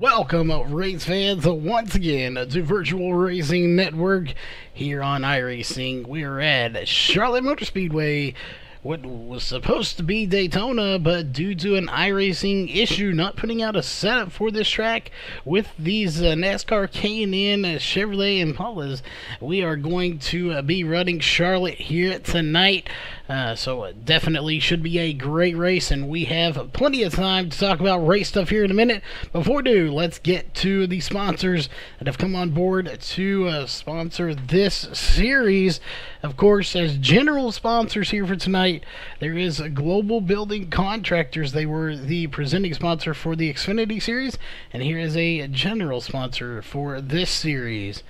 Welcome, race fans, once again to Virtual Racing Network here on iRacing. We're at Charlotte Motor Speedway, what was supposed to be Daytona, but due to an iRacing issue not putting out a setup for this track with these NASCAR K&N Chevrolet Impalas, we are going to be running Charlotte here tonight. So it definitely should be a great race, and we have plenty of time to talk about race stuff here in a minute. Before we do, let's get to the sponsors that have come on board to sponsor this series. Of course, as general sponsors here for tonight, there is Global Building Contractors. They were the presenting sponsor for the Xfinity Series, and here is a general sponsor for this series.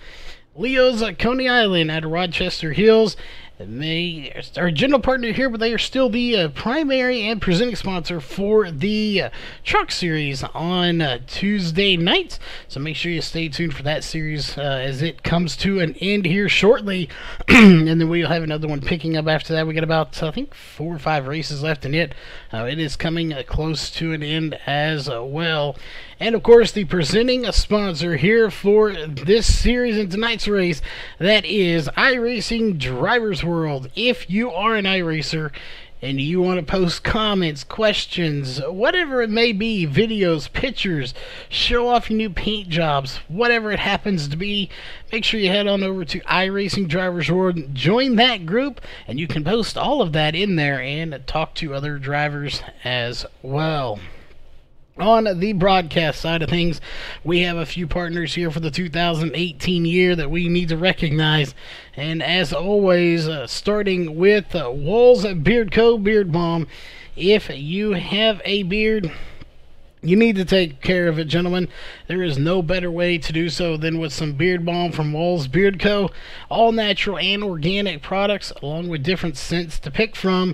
Leo's Coney Island at Rochester Hills. They are a general partner here, but they are still the primary and presenting sponsor for the truck series on Tuesday nights. So make sure you stay tuned for that series as it comes to an end here shortly. And then we'll have another one picking up after that. We got about, I think, 4 or 5 races left in it. It is coming close to an end as well. And of course, the presenting sponsor here for this series and tonight's race, that is iRacing Drivers World. If you are an iRacer and you want to post comments, questions, whatever it may be, videos, pictures, show off your new paint jobs, whatever it happens to be, make sure you head on over to iRacing Drivers World, join that group, and you can post all of that in there and talk to other drivers as well. On the broadcast side of things, we have a few partners here for the 2018 year that we need to recognize. And as always, starting with Walls Beard Co. Beard Balm. If you have a beard, you need to take care of it, gentlemen. There is no better way to do so than with some beard balm from Walls Beard Co. All natural and organic products, along with different scents to pick from.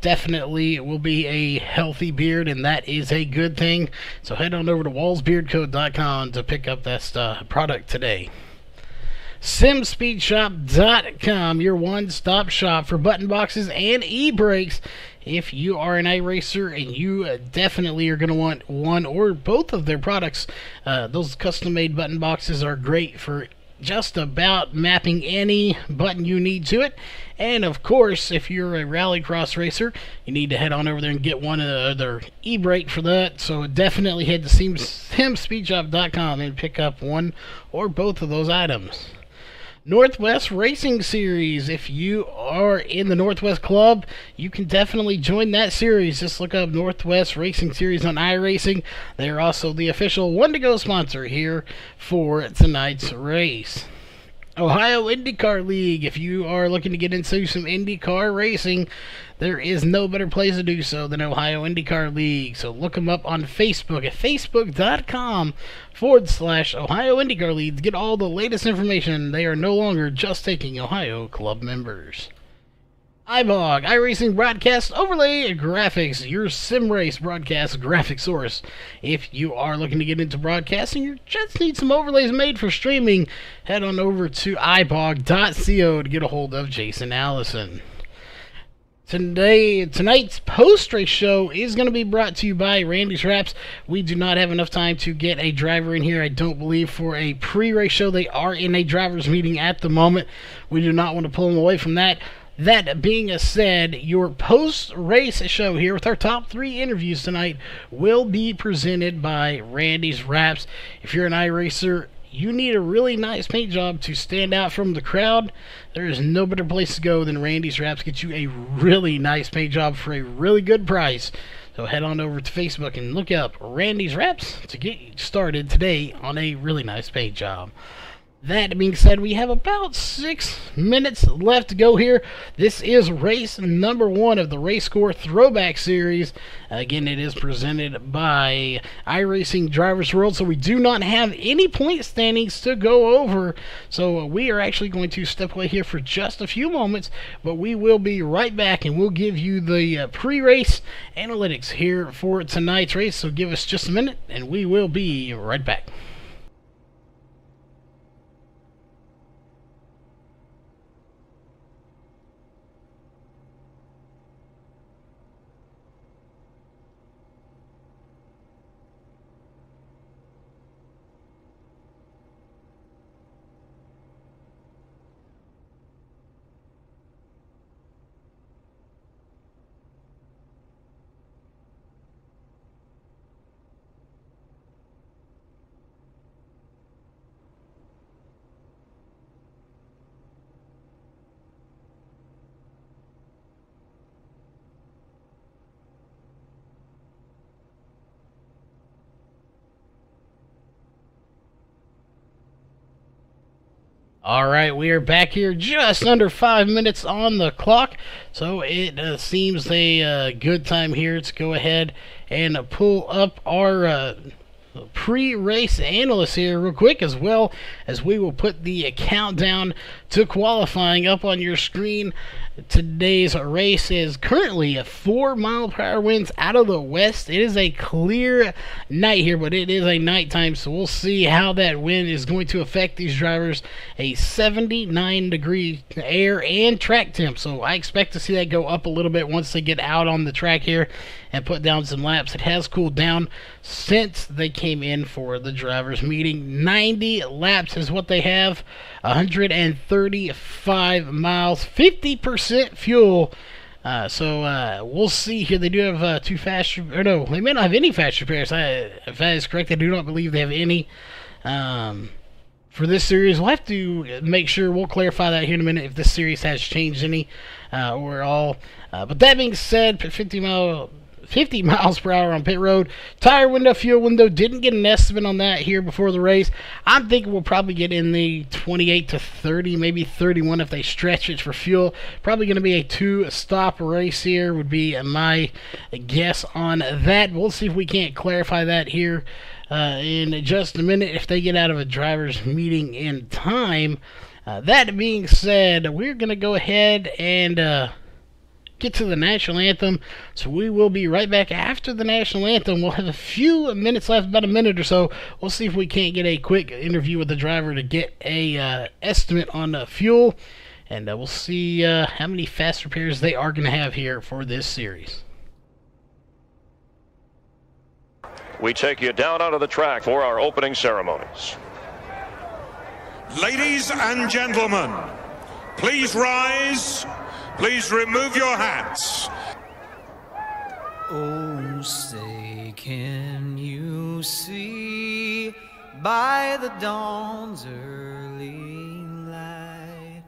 Definitely will be a healthy beard, and that is a good thing. So head on over to wallsbeardco.com to pick up that product today. SimSpeedShop.com, your one-stop shop for button boxes and e-brakes. If you are an iRacer and you definitely are going to want one or both of their products, those custom-made button boxes are great for just about mapping any button you need to it. And of course, if you're a rallycross racer, you need to head on over there and get one of their e-brake for that. So definitely head to simspeedshop.com and pick up one or both of those items. Northwest Racing Series. If you are in the Northwest Club, you can definitely join that series. Just look up Northwest Racing Series on iRacing. They are also the official one-to-go sponsor here for tonight's race. Ohio IndyCar League. If you are looking to get into some IndyCar racing, there is no better place to do so than Ohio IndyCar League. So look them up on Facebook at facebook.com/Ohio IndyCar League to get all the latest information. They are no longer just taking Ohio Club members. iBog, iRacing Broadcast Overlay Graphics, your sim race broadcast graphic source. If you are looking to get into broadcasting or just need some overlays made for streaming, head on over to ibog.co to get a hold of Jason Allison. Tonight's post-race show is going to be brought to you by Randy's Wraps. We do not have enough time to get a driver in here, I don't believe, for a pre-race show. They are in a driver's meeting at the moment. We do not want to pull them away from that. That being said, your post-race show here with our top 3 interviews tonight will be presented by Randy's Wraps. If you're an iRacer, you need a really nice paint job to stand out from the crowd. There is no better place to go than Randy's Wraps. Get you a really nice paint job for a really good price. So head on over to Facebook and look up Randy's Wraps to get you started today on a really nice paint job. That being said, we have about 6 minutes left to go here. This is race number 1 of the RACECORE Throwback Series. Again, it is presented by iRacing Drivers World, so we do not have any point standings to go over. So we are actually going to step away here for just a few moments, but we will be right back and we'll give you the pre-race analytics here for tonight's race. So give us just a minute and we will be right back. Alright, we are back here just under 5 minutes on the clock, so it seems a good time here to go ahead and pull up our pre-race analyst here real quick, as well as we will put the countdown to qualifying up on your screen. Today's race is currently a 4-mile-per-hour winds out of the west. It is a clear night here, but it is a nighttime, so we'll see how that wind is going to affect these drivers. A 79-degree air and track temp, so I expect to see that go up a little bit once they get out on the track here and put down some laps. It has cooled down since they came in for the drivers meeting. 90 laps is what they have, 135 miles, 50% fuel. So we'll see here. They do have 2 fast, or no, they may not have any fast repairs. If that is correct, I do not believe they have any for this series. We'll have to make sure. We'll clarify that here in a minute if this series has changed any or all. But that being said, 50 miles per hour on pit road. Tire window, fuel window, didn't get an estimate on that here before the race. I'm thinking we'll probably get in the 28 to 30, maybe 31 if they stretch it for fuel. Probably going to be a 2-stop race here would be my guess on that. We'll see if we can't clarify that here in just a minute if they get out of a driver's meeting in time. That being said, we're going to go ahead and get to the national anthem, so we will be right back after the national anthem. We'll have a few minutes left, about a minute or so. We'll see if we can't get a quick interview with the driver to get a estimate on fuel, and we'll see how many fast repairs they are going to have here for this series. We take you down onto the track for our opening ceremonies. Ladies and gentlemen, please rise. Please remove your hats. Oh, say, can you see by the dawn's early light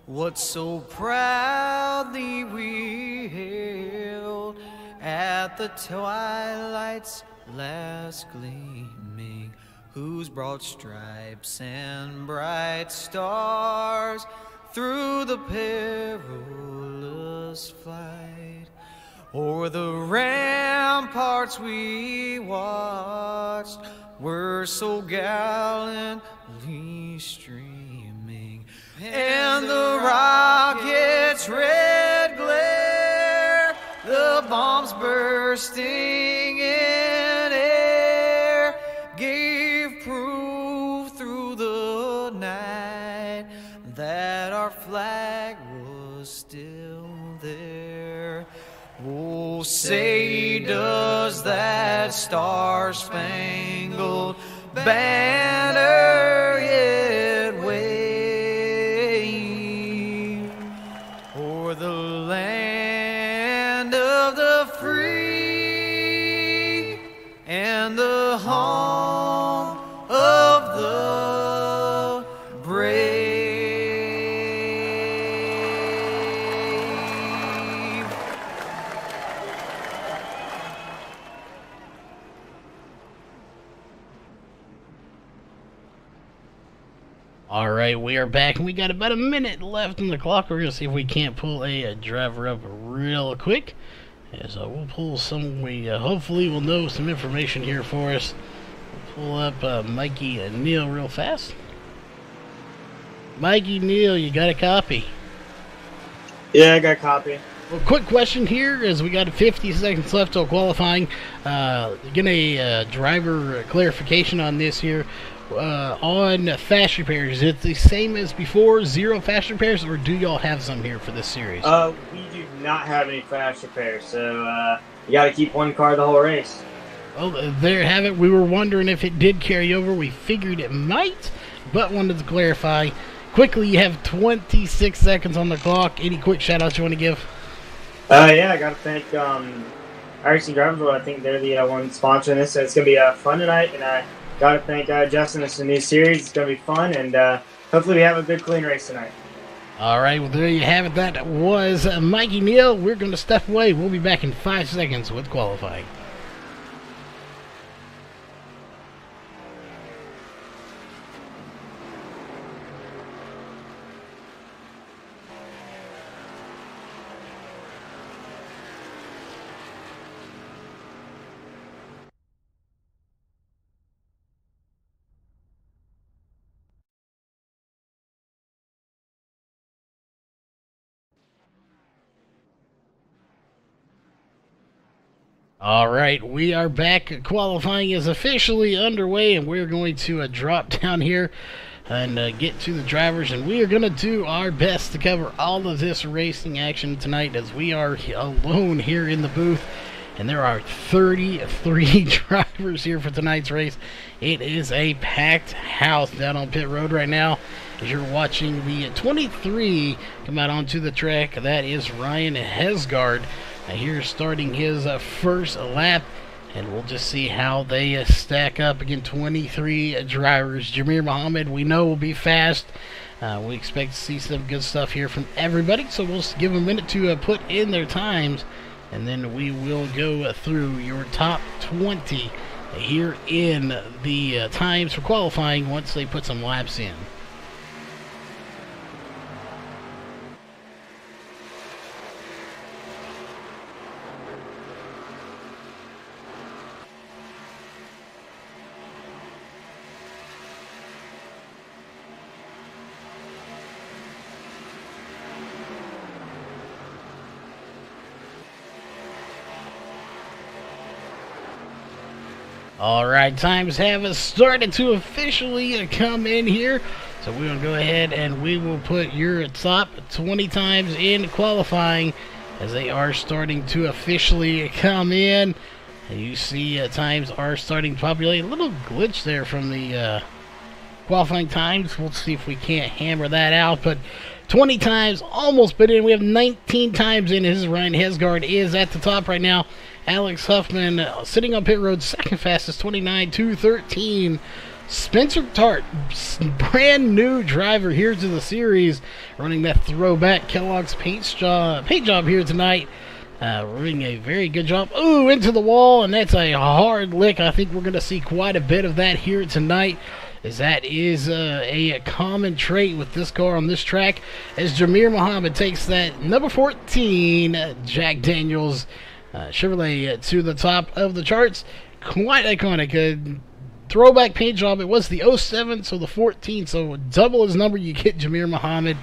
what so proudly we hailed at the twilight's last gleaming, whose broad stripes and bright stars through the perilous fight o'er the ramparts we watched were so gallantly streaming, and the rocket's red glare, the bombs bursting in air, gave proof through the night that our flag was still there. Oh, say, does that star-spangled banner yet wave o'er the land of the free and the home of the brave? Alright, we are back, and we got about a minute left on the clock. We're going to see if we can't pull a driver up real quick. So we'll pull some, hopefully we'll know some information here for us. We'll pull up Mikey and Neil real fast. Mikey, Neil, you got a copy? Yeah, I got a copy. Well, quick question here, as we got 50 seconds left till qualifying. Getting a driver clarification on this here. On fast repairs, is it the same as before, 0 fast repairs, or do y'all have some here for this series? We do not have any fast repairs, so you got to keep one car the whole race. Well, there you have it. We were wondering if it did carry over. We figured it might, but wanted to clarify. Quickly, you have 26 seconds on the clock. Any quick shout-outs you want to give? Yeah, I got to thank Iracing Drivers. I think they're the one sponsoring this, so it's going to be fun tonight, and I got to thank Justin. It's a new series. It's going to be fun, and hopefully we have a good, clean race tonight. All right, well, there you have it. That was Mikey Neal. We're going to step away. We'll be back in 5 seconds with qualifying. All right, we are back. Qualifying is officially underway, and we're going to drop down here and get to the drivers, and we are going to do our best to cover all of this racing action tonight, as we are alone here in the booth, and there are 33 drivers here for tonight's race. It is a packed house down on pit road right now as you're watching the 23 come out onto the track. That is Ryan Hesgard here starting his first lap, and we'll just see how they stack up. Again, 23 drivers. Jamir Muhammad, we know, will be fast. We expect to see some good stuff here from everybody, so we'll give them a minute to put in their times, and then we will go through your top 20 here in the times for qualifying once they put some laps in. Alright, times have started to officially come in here. So we're going to go ahead and we will put your top 20 times in qualifying as they are starting to officially come in. And you see times are starting to populate. A little glitch there from the qualifying times. We'll see if we can't hammer that out. But 20 times almost put in. We have 19 times in. His Ryan Hesgard is at the top right now. Alex Huffman sitting on pit road second fastest, 29.213. Spencer Tart, brand new driver here to the series, running that throwback Kellogg's paint job here tonight. Running a very good job. Ooh, into the wall, and that's a hard lick. I think we're going to see quite a bit of that here tonight, as that is a common trait with this car on this track, as Jamir Muhammad takes that number 14 Jack Daniels Chevrolet to the top of the charts. Quite iconic. Throwback paint job. It was the 07, so the 14, so double his number. You get Jamir Muhammad.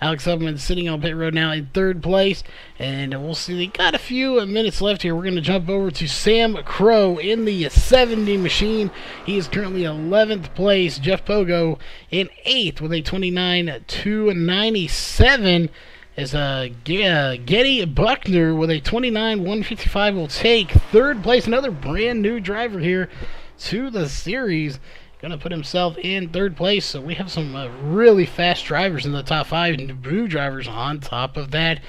Alex Huffman sitting on pit road now in third place, and we'll see. They got a few minutes left here. We're going to jump over to Sam Crow in the 70 machine. He is currently 11th place. Jeff Pogo in 8th with a 29.297. As Getty Buckner with a 29.155 will take third place. Another brand new driver here to the series. Going to put himself in third place. So we have some really fast drivers in the top 5. New drivers on top of that.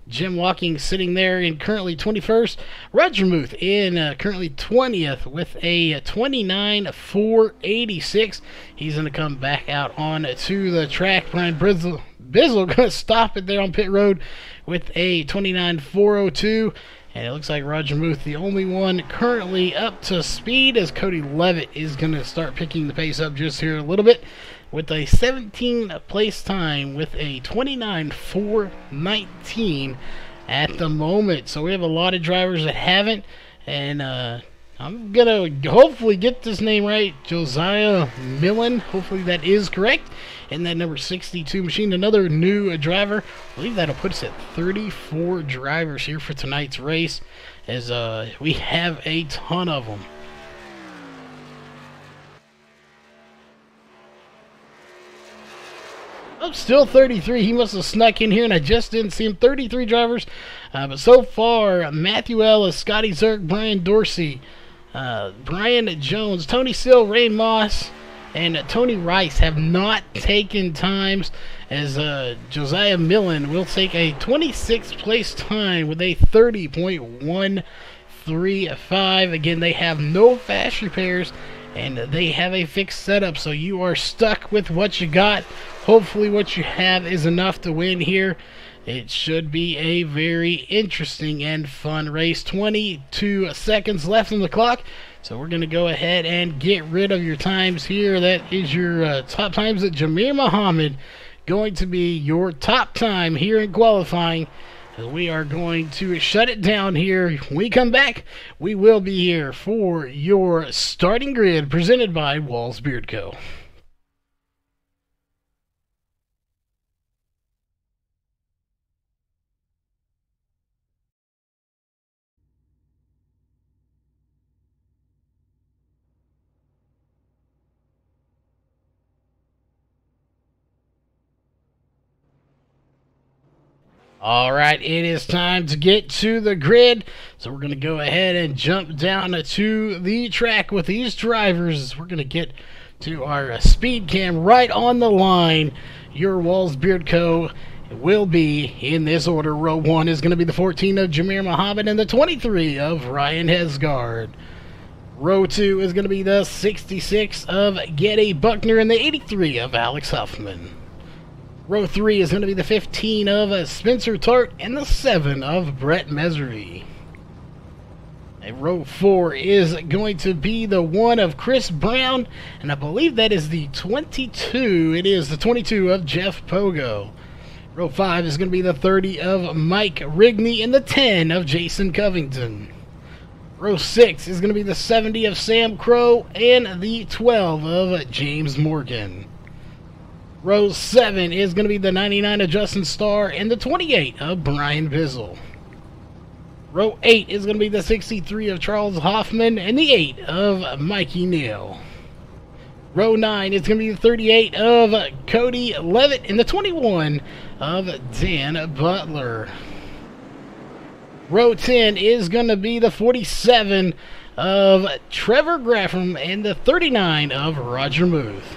Jim Walking sitting there in currently 21st. Roger Muth in currently 20th with a 29.486. He's going to come back out on to the track. Brian Bizzle going to stop it there on pit road with a 29.402. And it looks like Roger Muth, the only one currently up to speed, as Cody Levitt is going to start picking the pace up just here a little bit with a 17th place time with a 29.419 at the moment. So we have a lot of drivers that haven't, and I'm going to hopefully get this name right. Josiah Millen, hopefully that is correct. And that number 62 machine, another new driver. I believe that'll put us at 34 drivers here for tonight's race, as we have a ton of them. Oh, still 33. He must have snuck in here, and I just didn't see him. 33 drivers. But so far, Matthew Ellis, Scotty Zerk, Brian Dorsey, Brian Jones, Tony Sill, Ray Moss, and Tony Rice have not taken times, as Josiah Millen will take a 26th place time with a 30.135. Again, they have no fast repairs, and they have a fixed setup, so you are stuck with what you got. Hopefully what you have is enough to win here. It should be a very interesting and fun race. 22 seconds left on the clock. So we're going to go ahead and get rid of your times here. That is your top times at Jamir Muhammad. Going to be your top time here in qualifying. We are going to shut it down here. When we come back, we will be here for your starting grid presented by Walls Beard Co. All right, it is time to get to the grid. So we're going to go ahead and jump down to the track with these drivers. We're going to get to our speed cam right on the line. Your Walls Beard Co. will be in this order. Row 1 is going to be the 14 of Jameer Muhammad and the 23 of Ryan Hesgard. Row 2 is going to be the 66 of Getty Buckner and the 83 of Alex Huffman. Row 3 is going to be the 15 of Spencer Tart and the 7 of Brett Mesery. And row 4 is going to be the 1 of Chris Brown, and I believe that is the 22. It is the 22 of Jeff Pogo. Row 5 is going to be the 30 of Mike Rigney and the 10 of Jason Covington. Row 6 is going to be the 70 of Sam Crow and the 12 of James Morgan. Row 7 is going to be the 99 of Justin Starr and the 28 of Brian Bizzle. Row 8 is going to be the 63 of Charles Hoffman and the 8 of Mikey Neal. Row 9 is going to be the 38 of Cody Levitt and the 21 of Dan Butler. Row 10 is going to be the 47 of Trevor Graffam and the 39 of Roger Muth.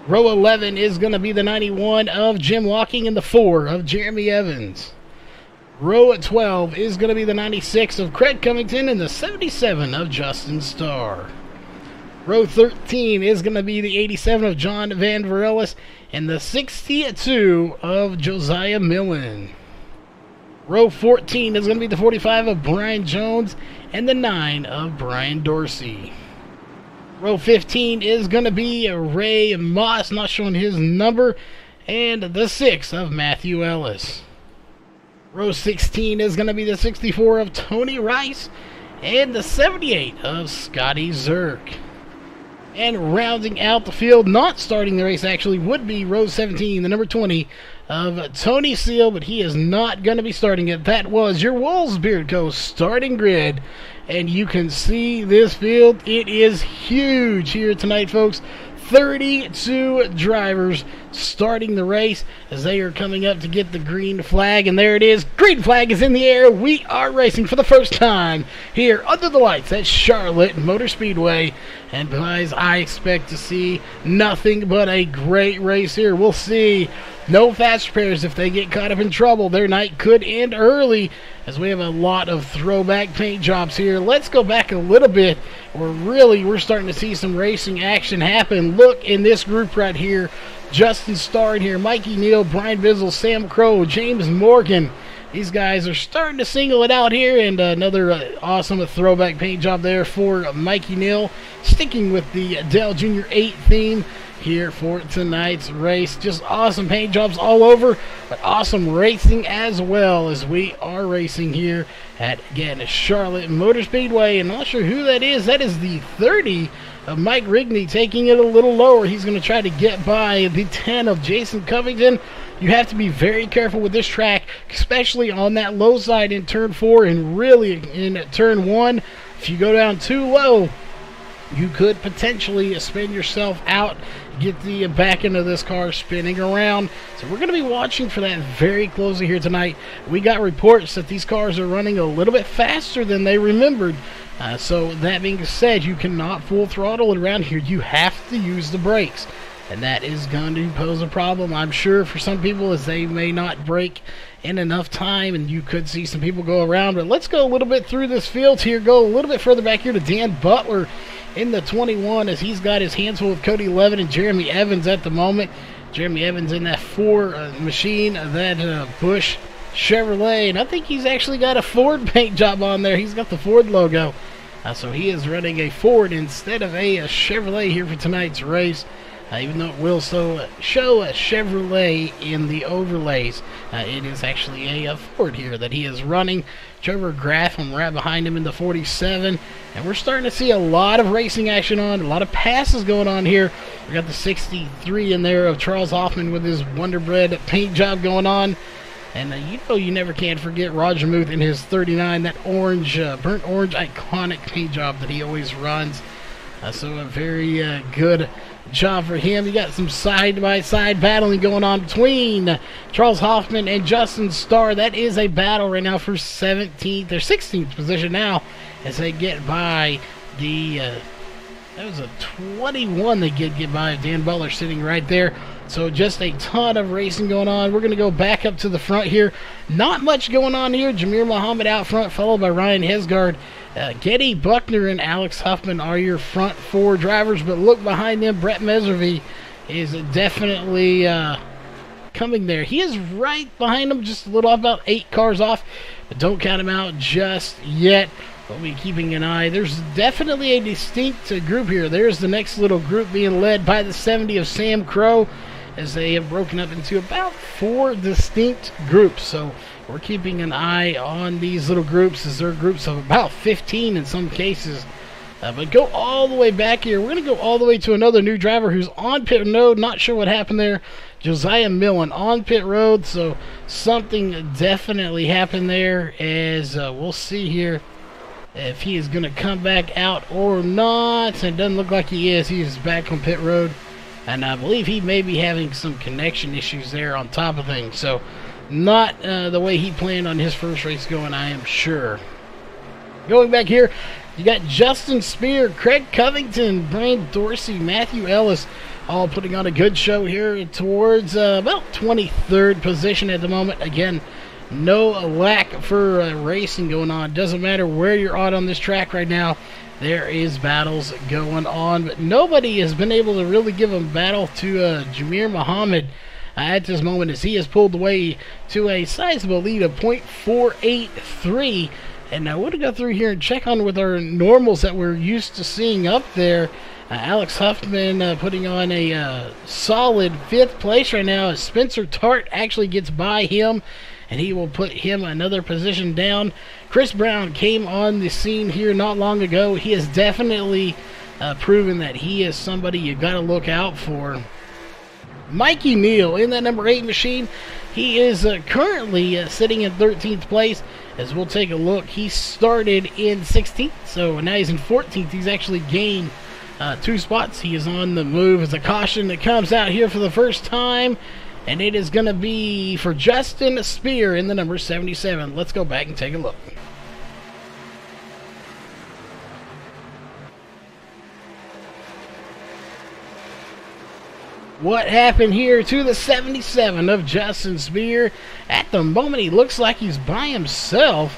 Row 11 is going to be the 91 of Jim Walking and the 4 of Jeremy Evans. Row 12 is going to be the 96 of Craig Covington and the 77 of Justin Starr. Row 13 is going to be the 87 of John Van Varelis and the 62 of Josiah Millen. Row 14 is going to be the 45 of Brian Jones and the 9 of Brian Dorsey. Row 15 is going to be Ray Moss, not showing his number, and the 6 of Matthew Ellis. Row 16 is going to be the 64 of Tony Rice and the 78 of Scotty Zerk. And rounding out the field, not starting the race actually, would be row 17, the number 20 of Tony Seal, but he is not going to be starting it. That was your Walls Beard Co. starting grid. And you can see this field. It is huge here tonight, folks. 32 drivers starting the race as they are coming up to get the green flag. And there it is. Green flag is in the air. We are racing for the first time here under the lights at Charlotte Motor Speedway. And guys, I expect to see nothing but a great race here. We'll see no fast pairs. If they get caught up in trouble, their night could end early, as we have a lot of throwback paint jobs here. Let's go back a little bit. We're starting to see some racing action happen. Look in this group right here. Justin Starr in here, Mikey Neal, Brian Bizzle, Sam Crow, James Morgan. These guys are starting to single it out here, and another awesome throwback paint job there for Mikey Neal. Sticking with the Dell Jr. 8 theme here for tonight's race. Just awesome paint jobs all over, but awesome racing as well, as we are racing here at, again, Charlotte Motor Speedway. And I'm not sure who that is. That is the 30 of Mike Rigney, taking it a little lower. He's going to try to get by the 10 of Jason Covington. You have to be very careful with this track, especially on that low side in turn 4 and really in turn 1. If you go down too low, you could potentially spin yourself out, get the back end of this car spinning around. So we're going to be watching for that very closely here tonight. We got reports that these cars are running a little bit faster than they remembered. So that being said, you cannot full throttle it around here. You have to use the brakes. And that is going to pose a problem, I'm sure, for some people, as they may not brake in enough time, and you could see some people go around. But let's go a little bit through this field here. Go a little bit further back here to Dan Butler in the 21, as he's got his hands full with Cody Levitt and Jeremy Evans at the moment. Jeremy Evans in that 4 machine, that Busch Chevrolet, and I think he's actually got a Ford paint job on there. He's got the Ford logo. So he is running a Ford instead of a Chevrolet here for tonight's race. Even though it will show a Chevrolet in the overlays, it is actually a Ford here that he is running. Trevor Graffam right behind him in the 47, and we're starting to see a lot of racing action on, a lot of passes going on here. We got the 63 in there of Charles Hoffman with his Wonder Bread paint job going on. And you know, you never can forget Roger Muth in his 39, that orange, burnt orange iconic paint job that he always runs. So a very good job for him. You got some side-by-side battling going on between Charles Hoffman and Justin Starr. That is a battle right now for 17th or 16th position now as they get by the that was a 21 they get by Dan Butler sitting right there. So just a ton of racing going on. We're going to go back up to the front here. Not much going on here. Jamir Muhammad out front, followed by Ryan Hesgard. Getty Buckner and Alex Huffman are your front four drivers, but look behind them. Brett Meservy is definitely coming there. He is right behind them, just a little off, about 8 cars off, but don't count him out just yet. We'll be keeping an eye. There's definitely a distinct group here. There's the next little group being led by the 70 of Sam Crow, as they have broken up into about 4 distinct groups. So we're keeping an eye on these little groups, as they're groups of about 15 in some cases. But go all the way back here. We're going to go all the way to another new driver who's on pit road. Not sure what happened there. Josiah Millen on pit road. So something definitely happened there, as we'll see here if he is going to come back out or not. It doesn't look like he is. He is back on pit road. And I believe he may be having some connection issues there on top of things. So not the way he planned on his first race going, I am sure. Going back here, you got Justin Spear, Craig Covington, Brian Dorsey, Matthew Ellis, all putting on a good show here towards about 23rd position at the moment. Again, no lack for racing going on. Doesn't matter where you're on this track right now. There is battles going on, but nobody has been able to really give a battle to Jamir Muhammad at this moment, as he has pulled away to a sizable lead of .483. And I want to go through here and check on with our normals that we're used to seeing up there. Alex Huffman putting on a solid 5th place right now, as Spencer Tart actually gets by him, and he will put him another position down. Chris Brown came on the scene here not long ago. He has definitely proven that he is somebody you got to look out for. Mikey Neal in that number 8 machine. He is currently sitting in 13th place. As we'll take a look, he started in 16th, so now he's in 14th. He's actually gained 2 spots. He is on the move as a caution that comes out here for the first time. And it is going to be for Justin Spear in the number 77. Let's go back and take a look. What happened here to the 77 of Justin Spear? At the moment, he looks like he's by himself.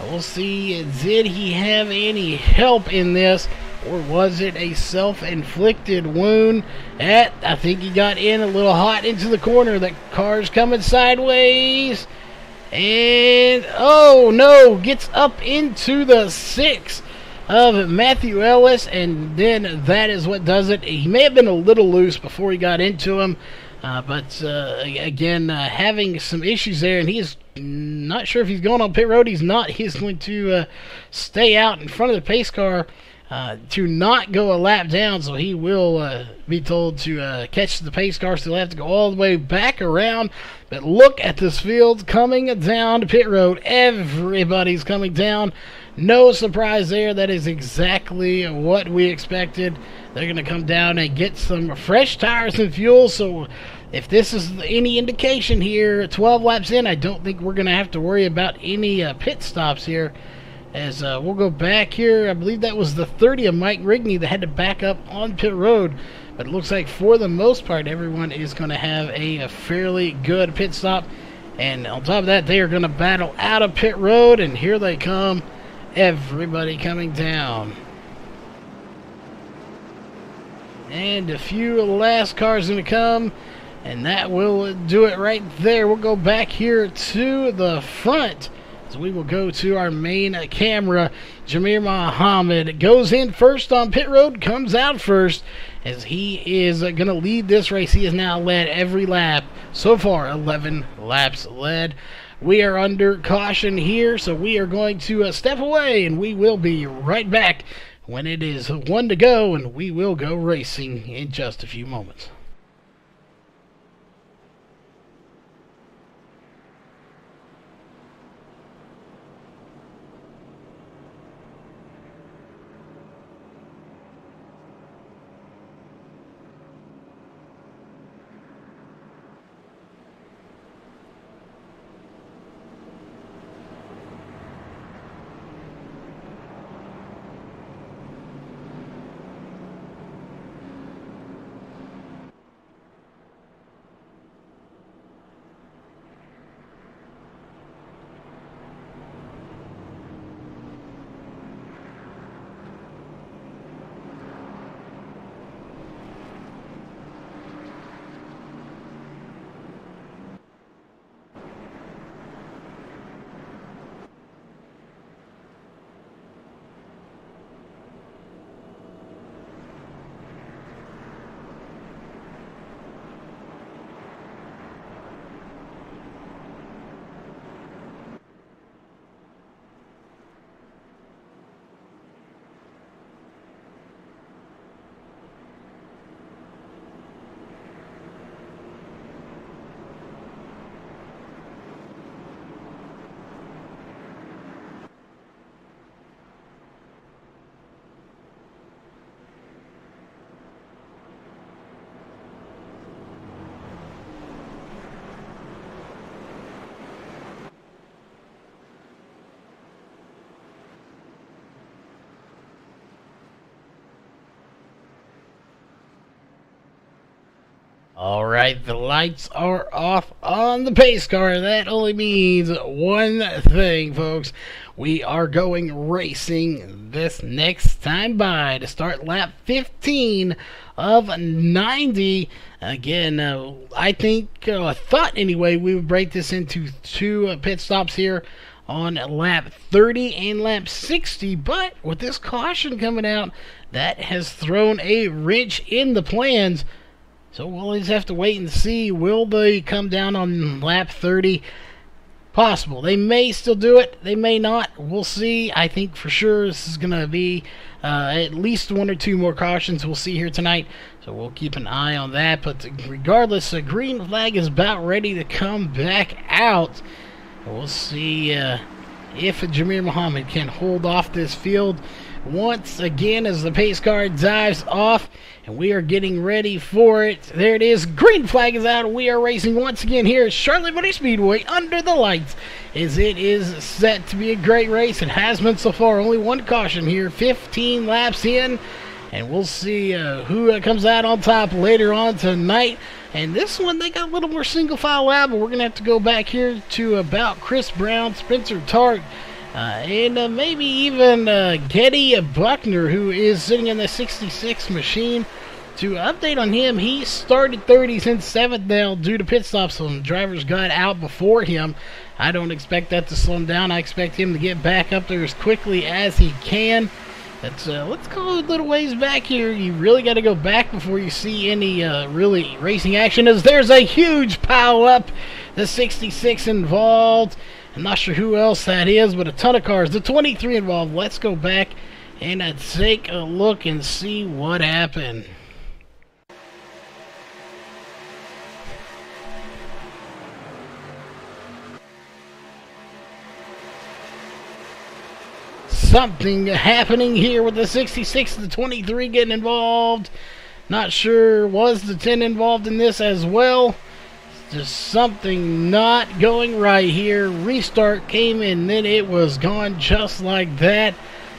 We'll see, did he have any help in this? Or was it a self-inflicted wound? I think he got in a little hot into the corner. That car's coming sideways. And, oh no, gets up into the 6 of Matthew Ellis. And then that is what does it. He may have been a little loose before he got into him. But again, having some issues there. And he is not sure if he's going on pit road. He's not. He's going to stay out in front of the pace car. To not go a lap down, so he will be told to catch the pace car, so he'll have to go all the way back around. But look at this field coming down to pit road. Everybody's coming down. No surprise there. That is exactly what we expected. They're going to come down and get some fresh tires and fuel, so if this is any indication here, 12 laps in, I don't think we're going to have to worry about any pit stops here. As we'll go back here, I believe that was the 30 of Mike Rigney that had to back up on pit road. But it looks like for the most part, everyone is going to have a fairly good pit stop. And on top of that, they are going to battle out of pit road. And here they come. Everybody coming down. And a few last cars going to come. And that will do it right there. We'll go back here to the front. So we will go to our main camera. Jamir Muhammad goes in first on pit road, comes out first, as he is going to lead this race. He has now led every lap. So far, 11 laps led. We are under caution here, so we are going to step away, and we will be right back when it is 1 to go, and we will go racing in just a few moments. All right, the lights are off on the pace car. That only means one thing, folks. We are going racing this next time by to start lap 15 of 90. Again, I thought anyway, we would break this into two pit stops here on lap 30 and lap 60, but with this caution coming out, that has thrown a wrench in the plans. So we'll just have to wait and see. Will they come down on lap 30? Possible. They may still do it. They may not. We'll see. I think for sure this is going to be at least one or two more cautions we'll see here tonight. So we'll keep an eye on that. But regardless, the green flag is about ready to come back out. We'll see if Jamir Muhammad can hold off this field once again as the pace car dives off, and we are getting ready for it. There it is. Green flag is out. We are racing once again here at Charlotte Motor Speedway under the lights, as it is set to be a great race. It has been so far. Only one caution here, 15 laps in, and we'll see who comes out on top later on tonight. And this one, they got a little more single file lap, but we're going to have to go back here to about Chris Brown, Spencer Tart, and maybe even Getty Buckner, who is sitting in the 66 machine. To update on him, he started 30s in 7th now due to pit stops. Some drivers got out before him. I don't expect that to slow him down. I expect him to get back up there as quickly as he can. Let's go a little ways back here. You really got to go back before you see any really racing action, as there's a huge pile up. The 66 involved. I'm not sure who else that is, but a ton of cars. The 23 involved. Let's go back and take a look and see what happened. Something happening here with the 66 and the 23 getting involved. Not sure, was the 10 involved in this as well? Just something not going right here. Restart came and then it was gone just like that.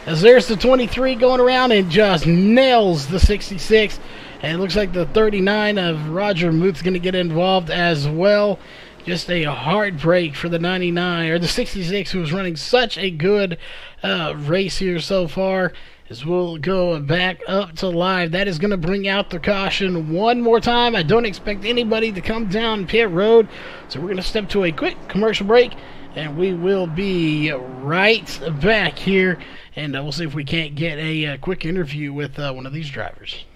As there's the 23 going around and just nails the 66. And it looks like the 39 of Roger Muth's going to get involved as well. Just a heartbreak for the 99, or the 66, who was running such a good race here so far. As we'll go back up to live. That is going to bring out the caution one more time. I don't expect anybody to come down pit road. So we're going to step to a quick commercial break, and we will be right back here. And we'll see if we can't get a quick interview with one of these drivers.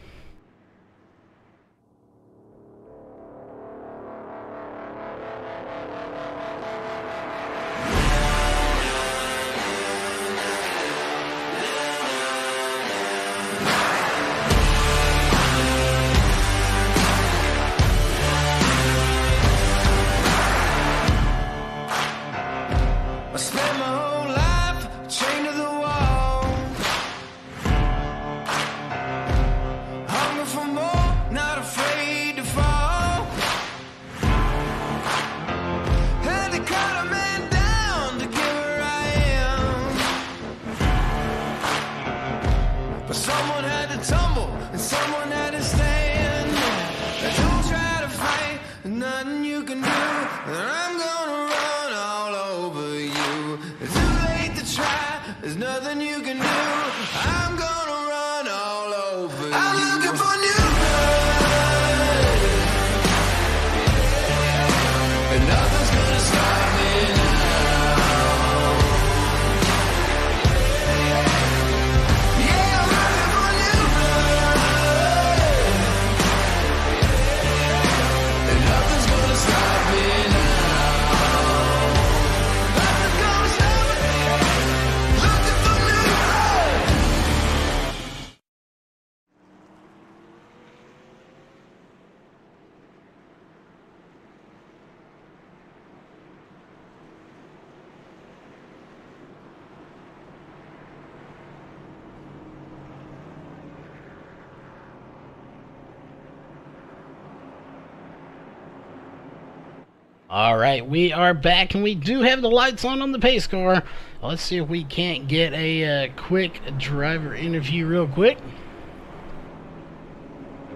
Alright, we are back, and we do have the lights on the pace car. Let's see if we can't get a quick driver interview real quick.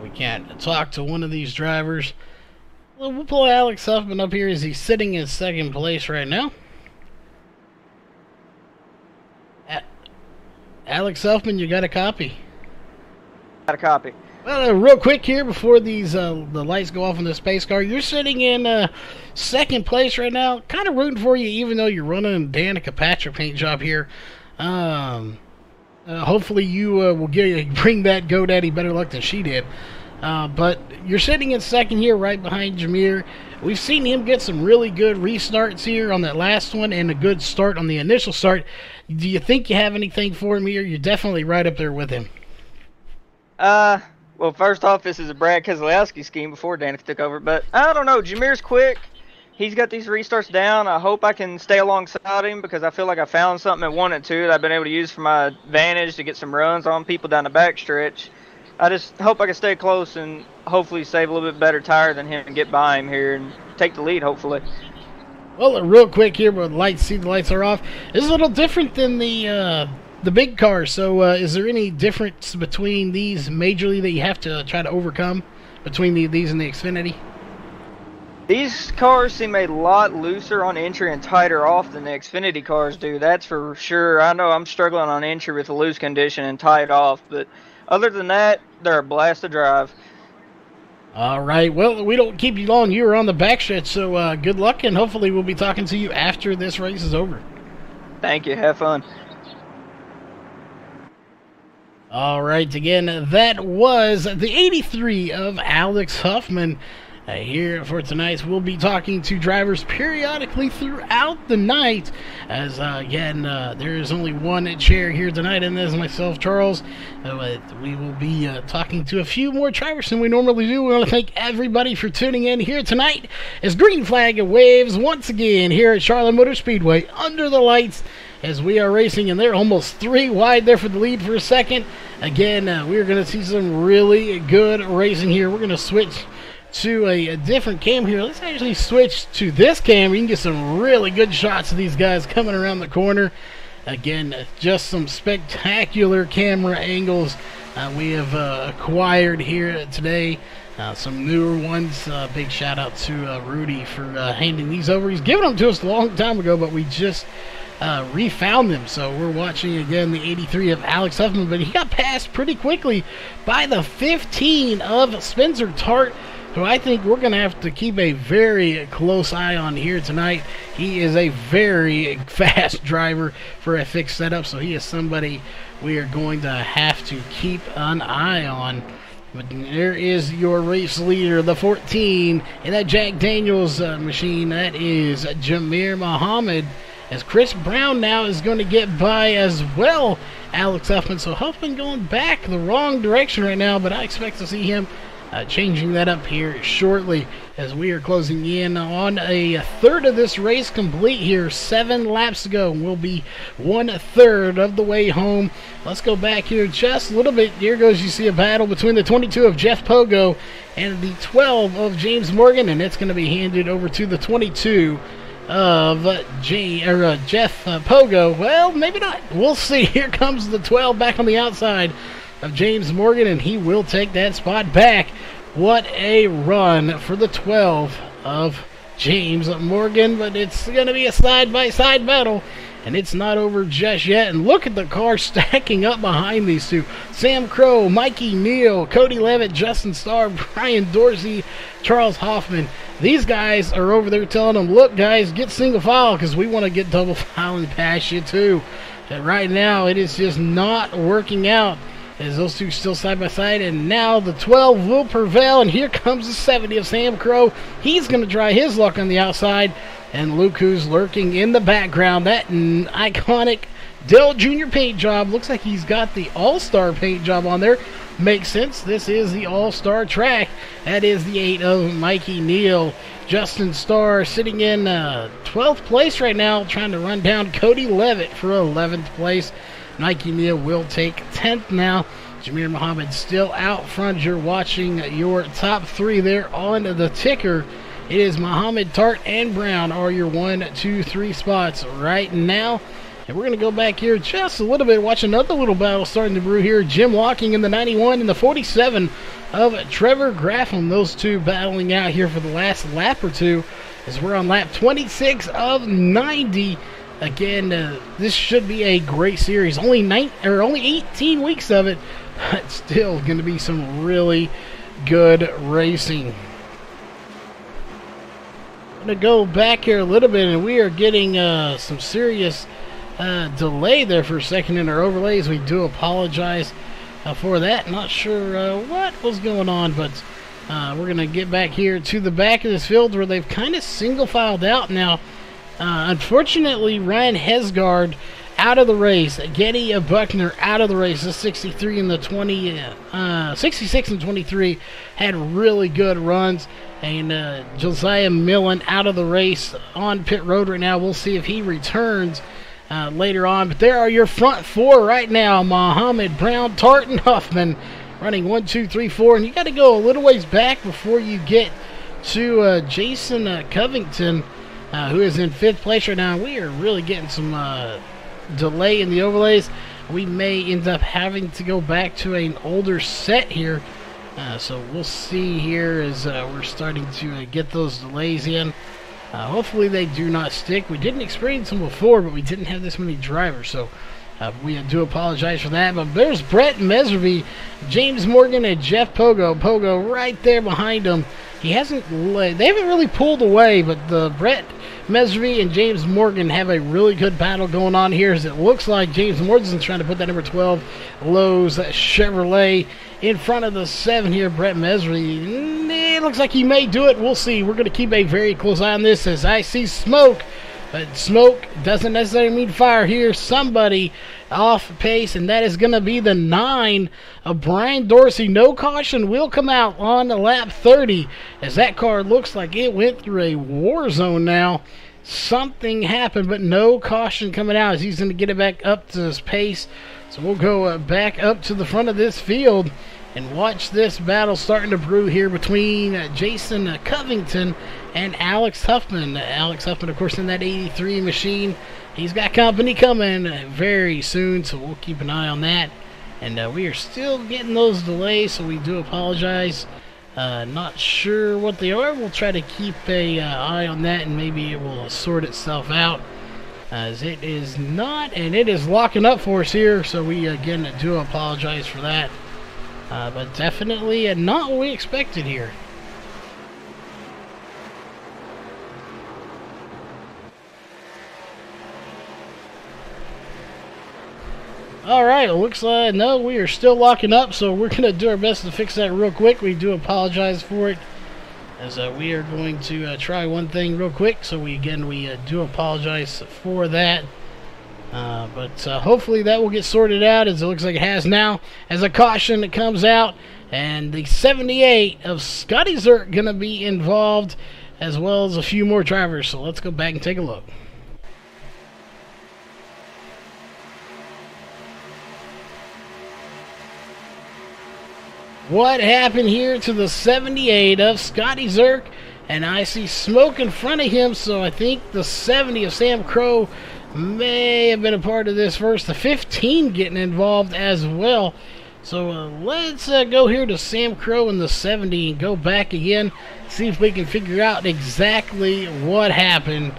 We can't talk to one of these drivers. Well, we'll pull Alex Huffman up here as he's sitting in second place right now. Alex Huffman, you got a copy? Got a copy. Well, real quick here before these the lights go off on the space car, you're sitting in second place right now. Kind of rooting for you, even though you're running a Danica Patrick paint job here. Hopefully you will bring that GoDaddy better luck than she did. But you're sitting in second here right behind Jameer. We've seen him get some really good restarts here on that last one and a good start on the initial start. Do you think you have anything for him here? You're definitely right up there with him. Well, first off, this is a Brad Keselowski scheme before Danica took over, but I don't know. Jameer's quick. He's got these restarts down. I hope I can stay alongside him because I feel like I found something at 1 and 2 that I've been able to use for my advantage to get some runs on people down the backstretch. I just hope I can stay close and hopefully save a little bit better tire than him and get by him here and take the lead, hopefully. Well, real quick here, but the lights are off. This is a little different than the big cars. So, is there any difference between these majorly that you have to try to overcome between these and the Xfinity? These cars seem a lot looser on entry and tighter off than the Xfinity cars do. That's for sure. I know I'm struggling on entry with a loose condition and tight off, but other than that, they're a blast to drive. All right. Well, we don't keep you long. You were on the backstretch, so good luck, and hopefully we'll be talking to you after this race is over. Thank you. Have fun. All right. Again, that was the 83 of Alex Huffman. Here for tonight, we'll be talking to drivers periodically throughout the night. As again, there is only one chair here tonight, and that is myself, Charles. We will be talking to a few more drivers than we normally do. We want to thank everybody for tuning in here tonight as Green Flag waves once again here at Charlotte Motor Speedway under the lights as we are racing, and they're almost 3 wide there for the lead for a second. Again, we're going to see some really good racing here. We're going to switch to a different cam here. Let's actually switch to this cam. We can get some really good shots of these guys coming around the corner. Again, just some spectacular camera angles we have acquired here today. Some newer ones. Big shout out to Rudy for handing these over. He's given them to us a long time ago, but we just refound them. So we're watching again the 83 of Alex Huffman, but he got passed pretty quickly by the 15 of Spencer Tart, who I think we're going to have to keep a very close eye on here tonight. He is a very fast driver for a fixed setup, so he is somebody we are going to have to keep an eye on. But there is your race leader, the 14, in that Jack Daniels machine. That is Jameer Muhammad, as Chris Brown now is going to get by as well Alex Huffman. So Huffman going back the wrong direction right now, but I expect to see him changing that up here shortly as we are closing in on a third of this race complete here. 7 laps to go. We'll be 1/3 of the way home. Let's go back here just a little bit. Here goes, you see a battle between the 22 of Jeff Pogo and the 12 of James Morgan, and it's going to be handed over to the 22 of Jeff Pogo. Well, maybe not. We'll see. Here comes the 12 back on the outside of James Morgan, and he will take that spot back. What a run for the 12 of James Morgan, but it's going to be a side-by-side battle, and it's not over just yet. And look at the car stacking up behind these two. Sam Crow, Mikey Neal, Cody Levitt, Justin Starr, Brian Dorsey, Charles Hoffman. These guys are over there telling them, look, guys, get single file because we want to get double filing past you too. And right now, it is just not working out, as those two still side by side, and now the 12 will prevail, and here comes the 70 of Sam Crow. He's going to try his luck on the outside, and Luke, who's lurking in the background, that iconic Dell Jr. paint job. Looks like he's got the All-Star paint job on there. Makes sense. This is the All-Star track. That is the 8 of Mikey Neal. Justin Starr sitting in 12th place right now, trying to run down Cody Levitt for 11th place. Mikey Neal will take 10th now. Jameer Muhammad still out front. You're watching your top 3 there on the ticker. It is Muhammad, Tart, and Brown are your 1, 2, 3 spots right now. And we're going to go back here just a little bit, watch another little battle starting to brew here. Jim Walking in the 91 and the 47 of Trevor Graffam. Those two battling out here for the last lap or two as we're on lap 26 of 90. Again, this should be a great series. Only 18 weeks of it, but still going to be some really good racing. I'm going to go back here a little bit, and we are getting some serious delay there for a second in our overlays. We do apologize for that. Not sure what was going on, but we're going to get back here to the back of this field where they've kind of single filed out now. Unfortunately, Ryan Hesgard out of the race. Getty Buckner out of the race. The 63 and the 66 and 23 had really good runs. And Josiah Millen out of the race on pit road right now. We'll see if he returns later on. But there are your front four right now. Mohammed Brown, Tartan Huffman running 1, 2, 3, 4. And you got to go a little ways back before you get to Jason Covington, who is in 5th place right now. We are really getting some delay in the overlays. We may end up having to go back to an older set here. So we'll see here as we're starting to get those delays in. Hopefully they do not stick. We didn't experience them before, but we didn't have this many drivers, so we do apologize for that. But there's Brett Messervy, James Morgan, and Jeff Pogo. Pogo right there behind him. They haven't really pulled away, but the Brett Messervy and James Morgan have a really good battle going on here, as it looks like James Morgan's trying to put that number 12 Lowe's Chevrolet in front of the 7 here. Brett Messervy, it looks like he may do it. We'll see. We're going to keep a very close eye on this as I see smoke. But smoke doesn't necessarily mean fire here. Somebody off pace, and that is going to be the 9 of Brian Dorsey. No caution will come out on the lap 30 as that car looks like it went through a war zone now. Something happened, but no caution coming out as he's going to get it back up to his pace. So we'll go back up to the front of this field and watch this battle starting to brew here between Jason Covington and Alex Huffman. Alex Huffman, of course, in that 83 machine. He's got company coming very soon, so we'll keep an eye on that. And we are still getting those delays, so we do apologize. Not sure what they are. We'll try to keep a eye on that, and maybe it will sort itself out, as it is not, and it is locking up for us here, so we again do apologize for that. But definitely not what we expected here. Alright, it looks like, no, we are still locking up, so we're going to do our best to fix that real quick. We do apologize for it, as we are going to try one thing real quick. So we do apologize for that. But hopefully that will get sorted out, as it looks like it has now, as a caution that comes out. And the 78 of Scotty Zerk going to be involved, as well as a few more drivers. So let's go back and take a look. What happened here to the 78 of Scotty Zerk? And I see smoke in front of him, so I think the 70 of Sam Crow may have been a part of this first. The 15 getting involved as well. So let's go here to Sam Crow and the 70 and go back again, see if we can figure out exactly what happened.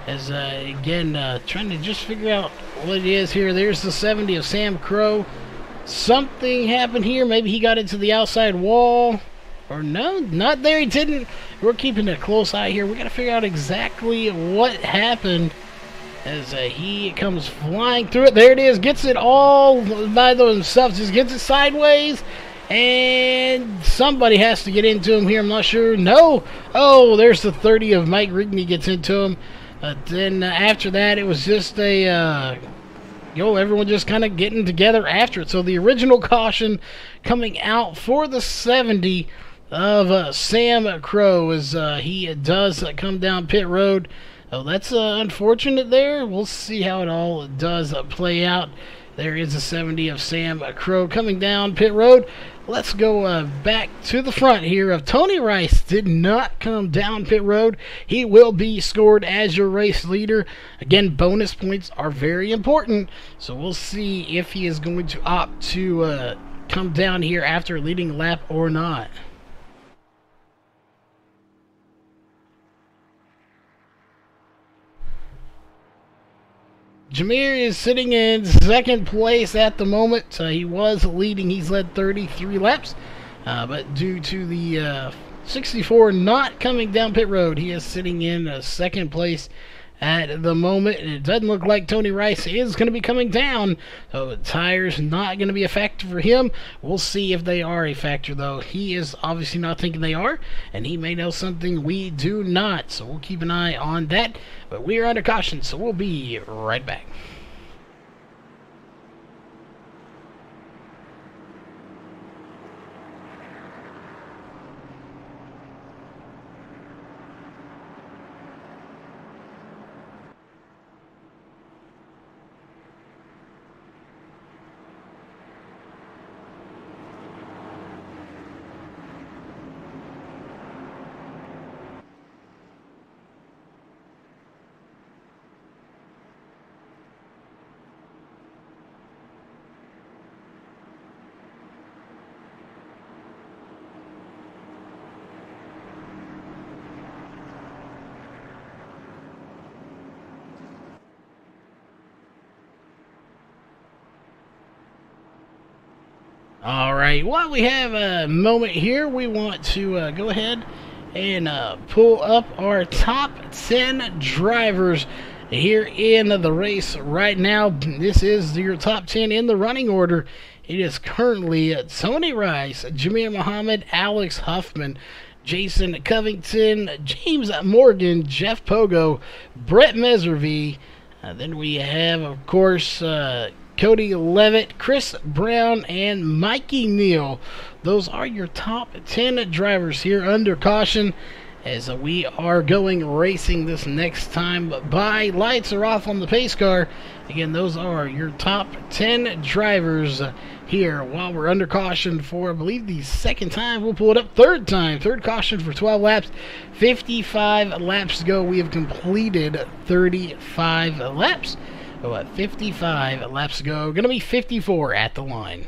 As again, trying to just figure out what it is here. There's the 70 of Sam Crow. Something happened here. Maybe he got into the outside wall. Or no, not there. He didn't. We're keeping a close eye here. We got to figure out exactly what happened as he comes flying through it. There it is. Gets it all by himself. Just gets it sideways. And somebody has to get into him here. I'm not sure. No. Oh, there's the 30 of Mike Rigney gets into him. Then after that, it was just a... everyone just kind of getting together after it. So the original caution coming out for the 70 of Sam Crow as he does come down pit road. Oh, that's unfortunate there. We'll see how it all does play out. There is a 70 of Sam Crow coming down pit road. Let's go back to the front here of Tony Rice. Did not come down pit road. He will be scored as your race leader. Again, bonus points are very important, so we'll see if he is going to opt to come down here after leading a lap or not. Jameer is sitting in second place at the moment. He was leading. He's led 33 laps. But due to the 64 not coming down pit road, he is sitting in second place at the moment. And it doesn't look like Tony Rice is going to be coming down. So the tires not going to be a factor for him. We'll see if they are a factor, though. He is obviously not thinking they are. And he may know something we do not. So we'll keep an eye on that. But we are under caution, so we'll be right back. Alright, while we have a moment here, we want to go ahead and pull up our top 10 drivers here in the race right now. This is your top 10 in the running order. It is currently Tony Rice, Jameer Muhammad, Alex Huffman, Jason Covington, James Morgan, Jeff Pogo, Brett Meservy. Then we have, of course, Cody Levitt, Chris Brown, and Mikey Neal. Those are your top 10 drivers here under caution as we are going racing this next time by. Lights are off on the pace car. Again, those are your top 10 drivers here while we're under caution for, I believe, the second time. We'll pull it up third time. Third caution for 12 laps. 55 laps to go. We have completed 35 laps. So at 55 laps to go, going to be 54 at the line.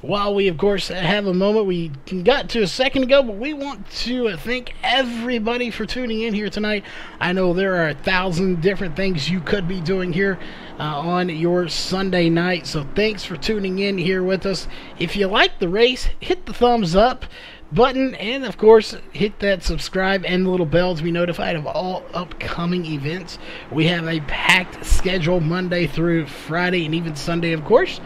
While we, of course, have a moment, we got to a second ago, but we want to thank everybody for tuning in here tonight. I know there are 1,000 different things you could be doing here on your Sunday night, so thanks for tuning in here with us. If you like the race, hit the thumbs up button, and of course hit that subscribe and the little bell to be notified of all upcoming events. We have a packed schedule Monday through Friday and even Sunday, of course,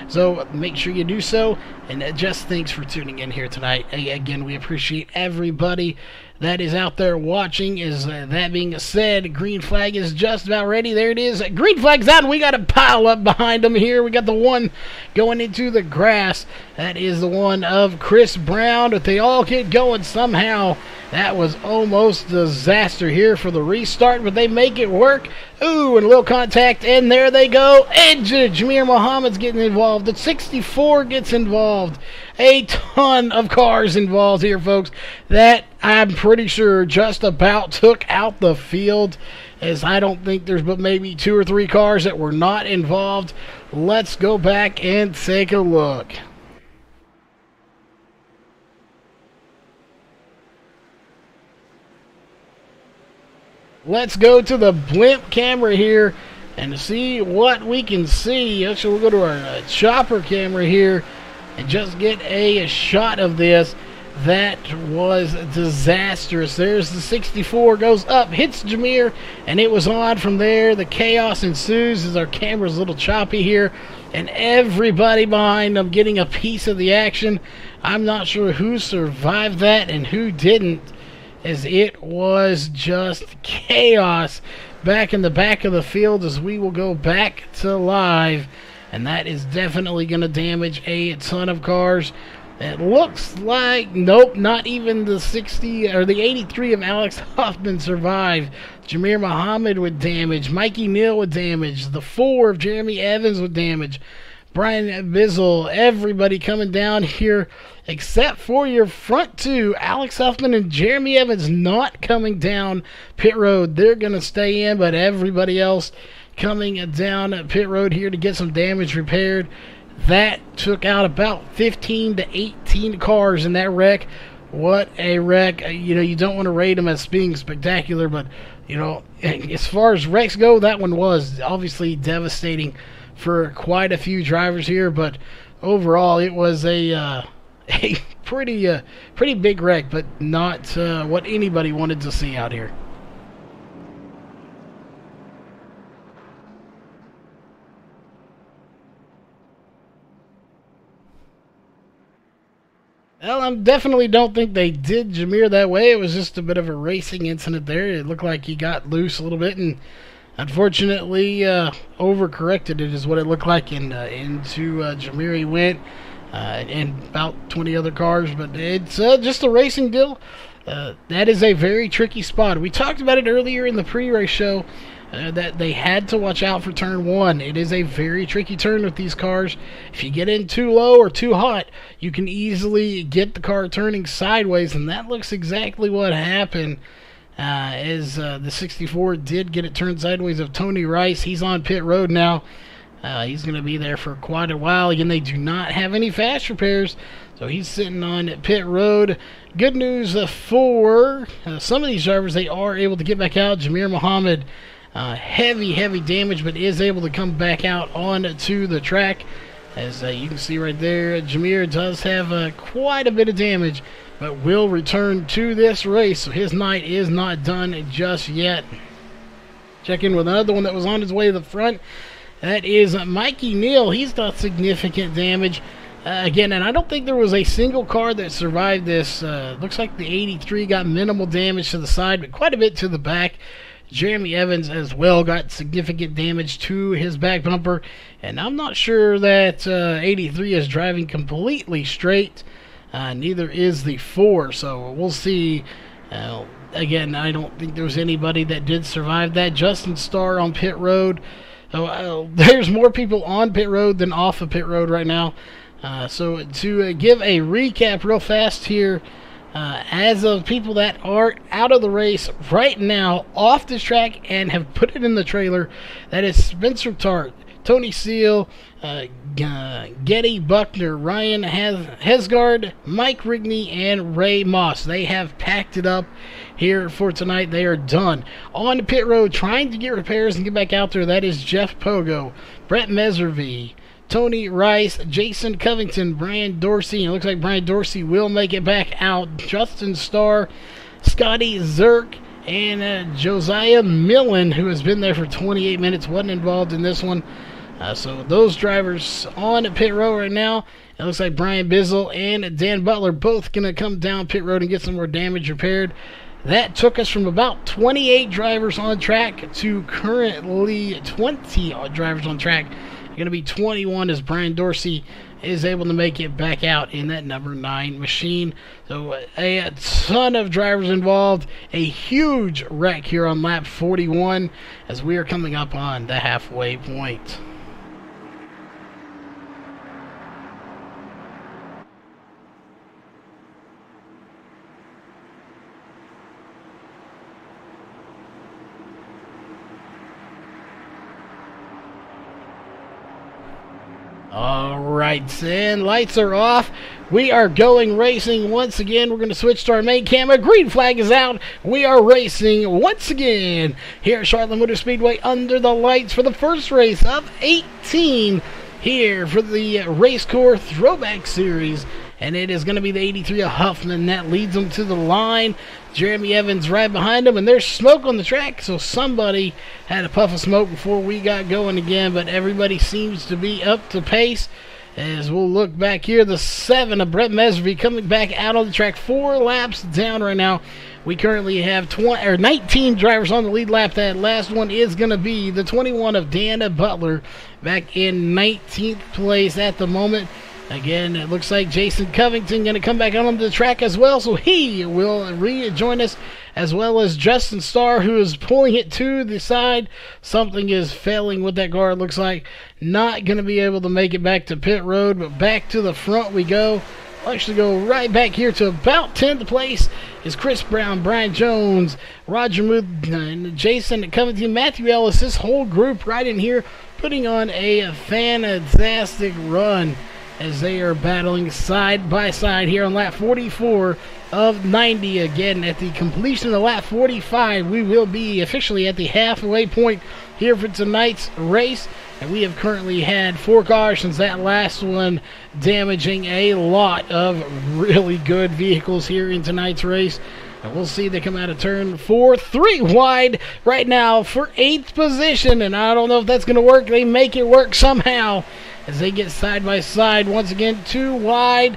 so make sure you do so. And just thanks for tuning in here tonight. Again, we appreciate everybody that is out there watching. That being said, green flag is just about ready. There it is. Green flag's out, and we got a pile up behind them here. We got the one going into the grass. That is the one of Chris Brown, but they all get going somehow. That was almost a disaster here for the restart, but they make it work. Ooh, and a little contact, and there they go. And Jameer Muhammad's getting involved. The 64 gets involved. A ton of cars involved here, folks. That, I'm pretty sure, just about took out the field, as I don't think there's but maybe 2 or 3 cars that were not involved. Let's go back and take a look. Let's go to the blimp camera here and see what we can see. Actually, we'll go to our chopper camera here and just get a shot of this. That was disastrous. There's the 64, goes up, hits Jameer, and it was on from there. The chaos ensues as our camera's a little choppy here, and everybody behind them getting a piece of the action. I'm not sure who survived that and who didn't, as it was just chaos back in the back of the field as we will go back to live. And that is definitely going to damage a ton of cars. It looks like, nope, not even the 60 or the 83 of Alex Hoffman survived. Jameer Muhammad with damage. Mikey Neal with damage. The 4 of Jeremy Evans with damage. Brian Bizzle, everybody coming down here except for your front 2, Alex Huffman and Jeremy Evans, not coming down pit road. They're going to stay in, but everybody else coming down pit road here to get some damage repaired. That took out about 15 to 18 cars in that wreck. What a wreck. You know, you don't want to rate them as being spectacular, but, you know, as far as wrecks go, that one was obviously devastating for quite a few drivers here, but overall it was a pretty big wreck, but not what anybody wanted to see out here. Well, I definitely don't think they did Jameer that way. It was just a bit of a racing incident there. It looked like he got loose a little bit and unfortunately overcorrected it, is what it looked like, and into Jameer he went, and about 20 other cars. But it's just a racing deal. That is a very tricky spot. We talked about it earlier in the pre-race show, that they had to watch out for turn 1. It is a very tricky turn with these cars. If you get in too low or too hot, you can easily get the car turning sideways, and that looks exactly what happened. As the 64 did get it turned sideways of Tony Rice. He's on pit road now. He's going to be there for quite a while. Again, they do not have any fast repairs, so he's sitting on pit road. Good news for some of these drivers, they are able to get back out. Jameer Muhammad, heavy damage, but is able to come back out onto the track. As you can see right there, Jameer does have quite a bit of damage, but will return to this race, so his night is not done just yet. Check in with another one that was on his way to the front. That is Mikey Neal. He's got significant damage. Again, and I don't think there was a single car that survived this. Looks like the 83 got minimal damage to the side, but quite a bit to the back. Jeremy Evans as well got significant damage to his back bumper, and I'm not sure that 83 is driving completely straight. Neither is the 4, so we'll see. Again, I don't think there was anybody that did survive that. Justin Starr on pit road. There's more people on pit road than off of pit road right now. So to give a recap real fast here, as of people that are out of the race right now off this track and have put it in the trailer, that is Spencer Tart, Tony Seal, Getty Buckner, Ryan Hesgard, Mike Rigney, and Ray Moss. They have packed it up here for tonight. They are done. On the pit road trying to get repairs and get back out there, that is Jeff Pogo, Brett Meservey, Tony Rice, Jason Covington, Brian Dorsey. It looks like Brian Dorsey will make it back out. Justin Starr, Scotty Zerk, and Josiah Millen, who has been there for 28 minutes, wasn't involved in this one. So those drivers on pit road right now. It looks like Brian Bizzle and Dan Butler both going to come down pit road and get some more damage repaired. That took us from about 28 drivers on track to currently 20 drivers on track. Going to be 21 as Brian Dorsey is able to make it back out in that number 9 machine. So a ton of drivers involved. A huge wreck here on lap 41 as we are coming up on the halfway point. Alright, and lights are off. We are going racing once again. We're going to switch to our main camera. Green flag is out. We are racing once again here at Charlotte Motor Speedway under the lights for the first race of 18 here for the RACECORE Throwback Series. And it is going to be the 83 of Huffman that leads them to the line. Jeremy Evans right behind him, and there's smoke on the track, so somebody had a puff of smoke before we got going again, but everybody seems to be up to pace. As we'll look back here, the 7 of Brett Mesvey coming back out on the track, 4 laps down right now. We currently have 19 drivers on the lead lap. That last one is going to be the 21 of Dan Butler back in 19th place at the moment. Again, it looks like Jason Covington going to come back onto the track as well, so he will rejoin us, as well as Justin Starr, who is pulling it to the side. Something is failing with that car, it looks like. Not going to be able to make it back to pit road, but back to the front we go. We'll actually go right back here to about 10th place is Chris Brown, Brian Jones, Roger Muth, and Jason Covington, Matthew Ellis. This whole group right in here putting on a fantastic run as they are battling side by side here on lap 44 of 90. Again, at the completion of lap 45, we will be officially at the halfway point here for tonight's race. And we have currently had 4 cautions, that last one damaging a lot of really good vehicles here in tonight's race. And we'll see they come out of turn 4, 3 wide right now for 8th position. And I don't know if that's going to work. They make it work somehow as they get side by side. Once again, 2 wide.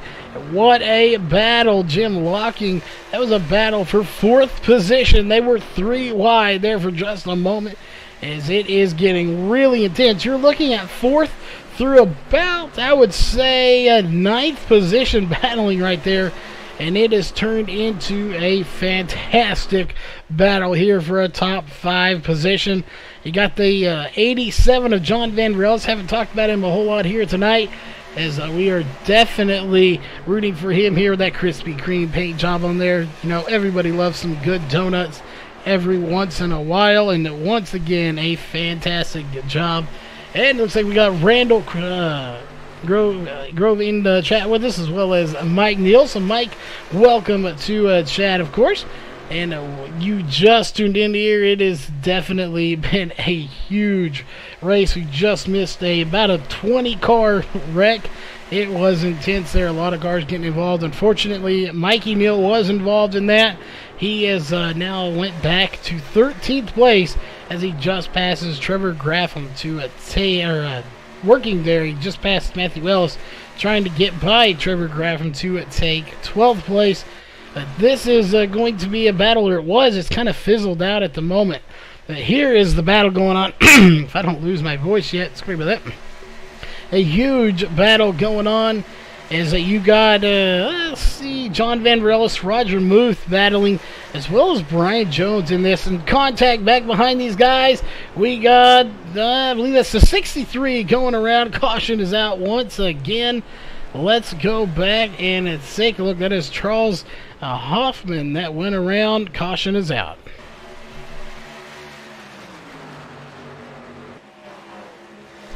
What a battle. Jim Locking, that was a battle for 4th position. They were 3 wide there for just a moment, as it is getting really intense. You're looking at 4th through about, I would say, a 9th position battling right there. And it has turned into a fantastic battle here for a top 5 position. You got the 87 of John Van Rellis. Haven't talked about him a whole lot here tonight, as we are definitely rooting for him here with that Krispy Kreme paint job on there. You know, everybody loves some good donuts every once in a while, and once again, a fantastic job. And it looks like we got Randall Grove in the chat with us, as well as Mike Nielsen. Mike, welcome to chat, of course. And you just tuned in here. It has definitely been a huge race. We just missed about a 20-car wreck. It was intense there. A lot of cars getting involved. Unfortunately, Mikey Neal was involved in that. He has now went back to 13th place as he just passes Trevor Graffam to working there. He just passed Matthew Ellis, trying to get by Trevor Graffam to take 12th place. This is going to be a battle, or it was. It's kind of fizzled out at the moment. Here is the battle going on. If I don't lose my voice yet, sorry about that. A huge battle going on is that you got, let's see, John Van Rellis, Roger Muth battling, as well as Brian Jones in this. And contact back behind these guys. We got, I believe that's the 63 going around. Caution is out once again. Let's go back and take a look. That is Charles Hoffman that went around. Caution is out.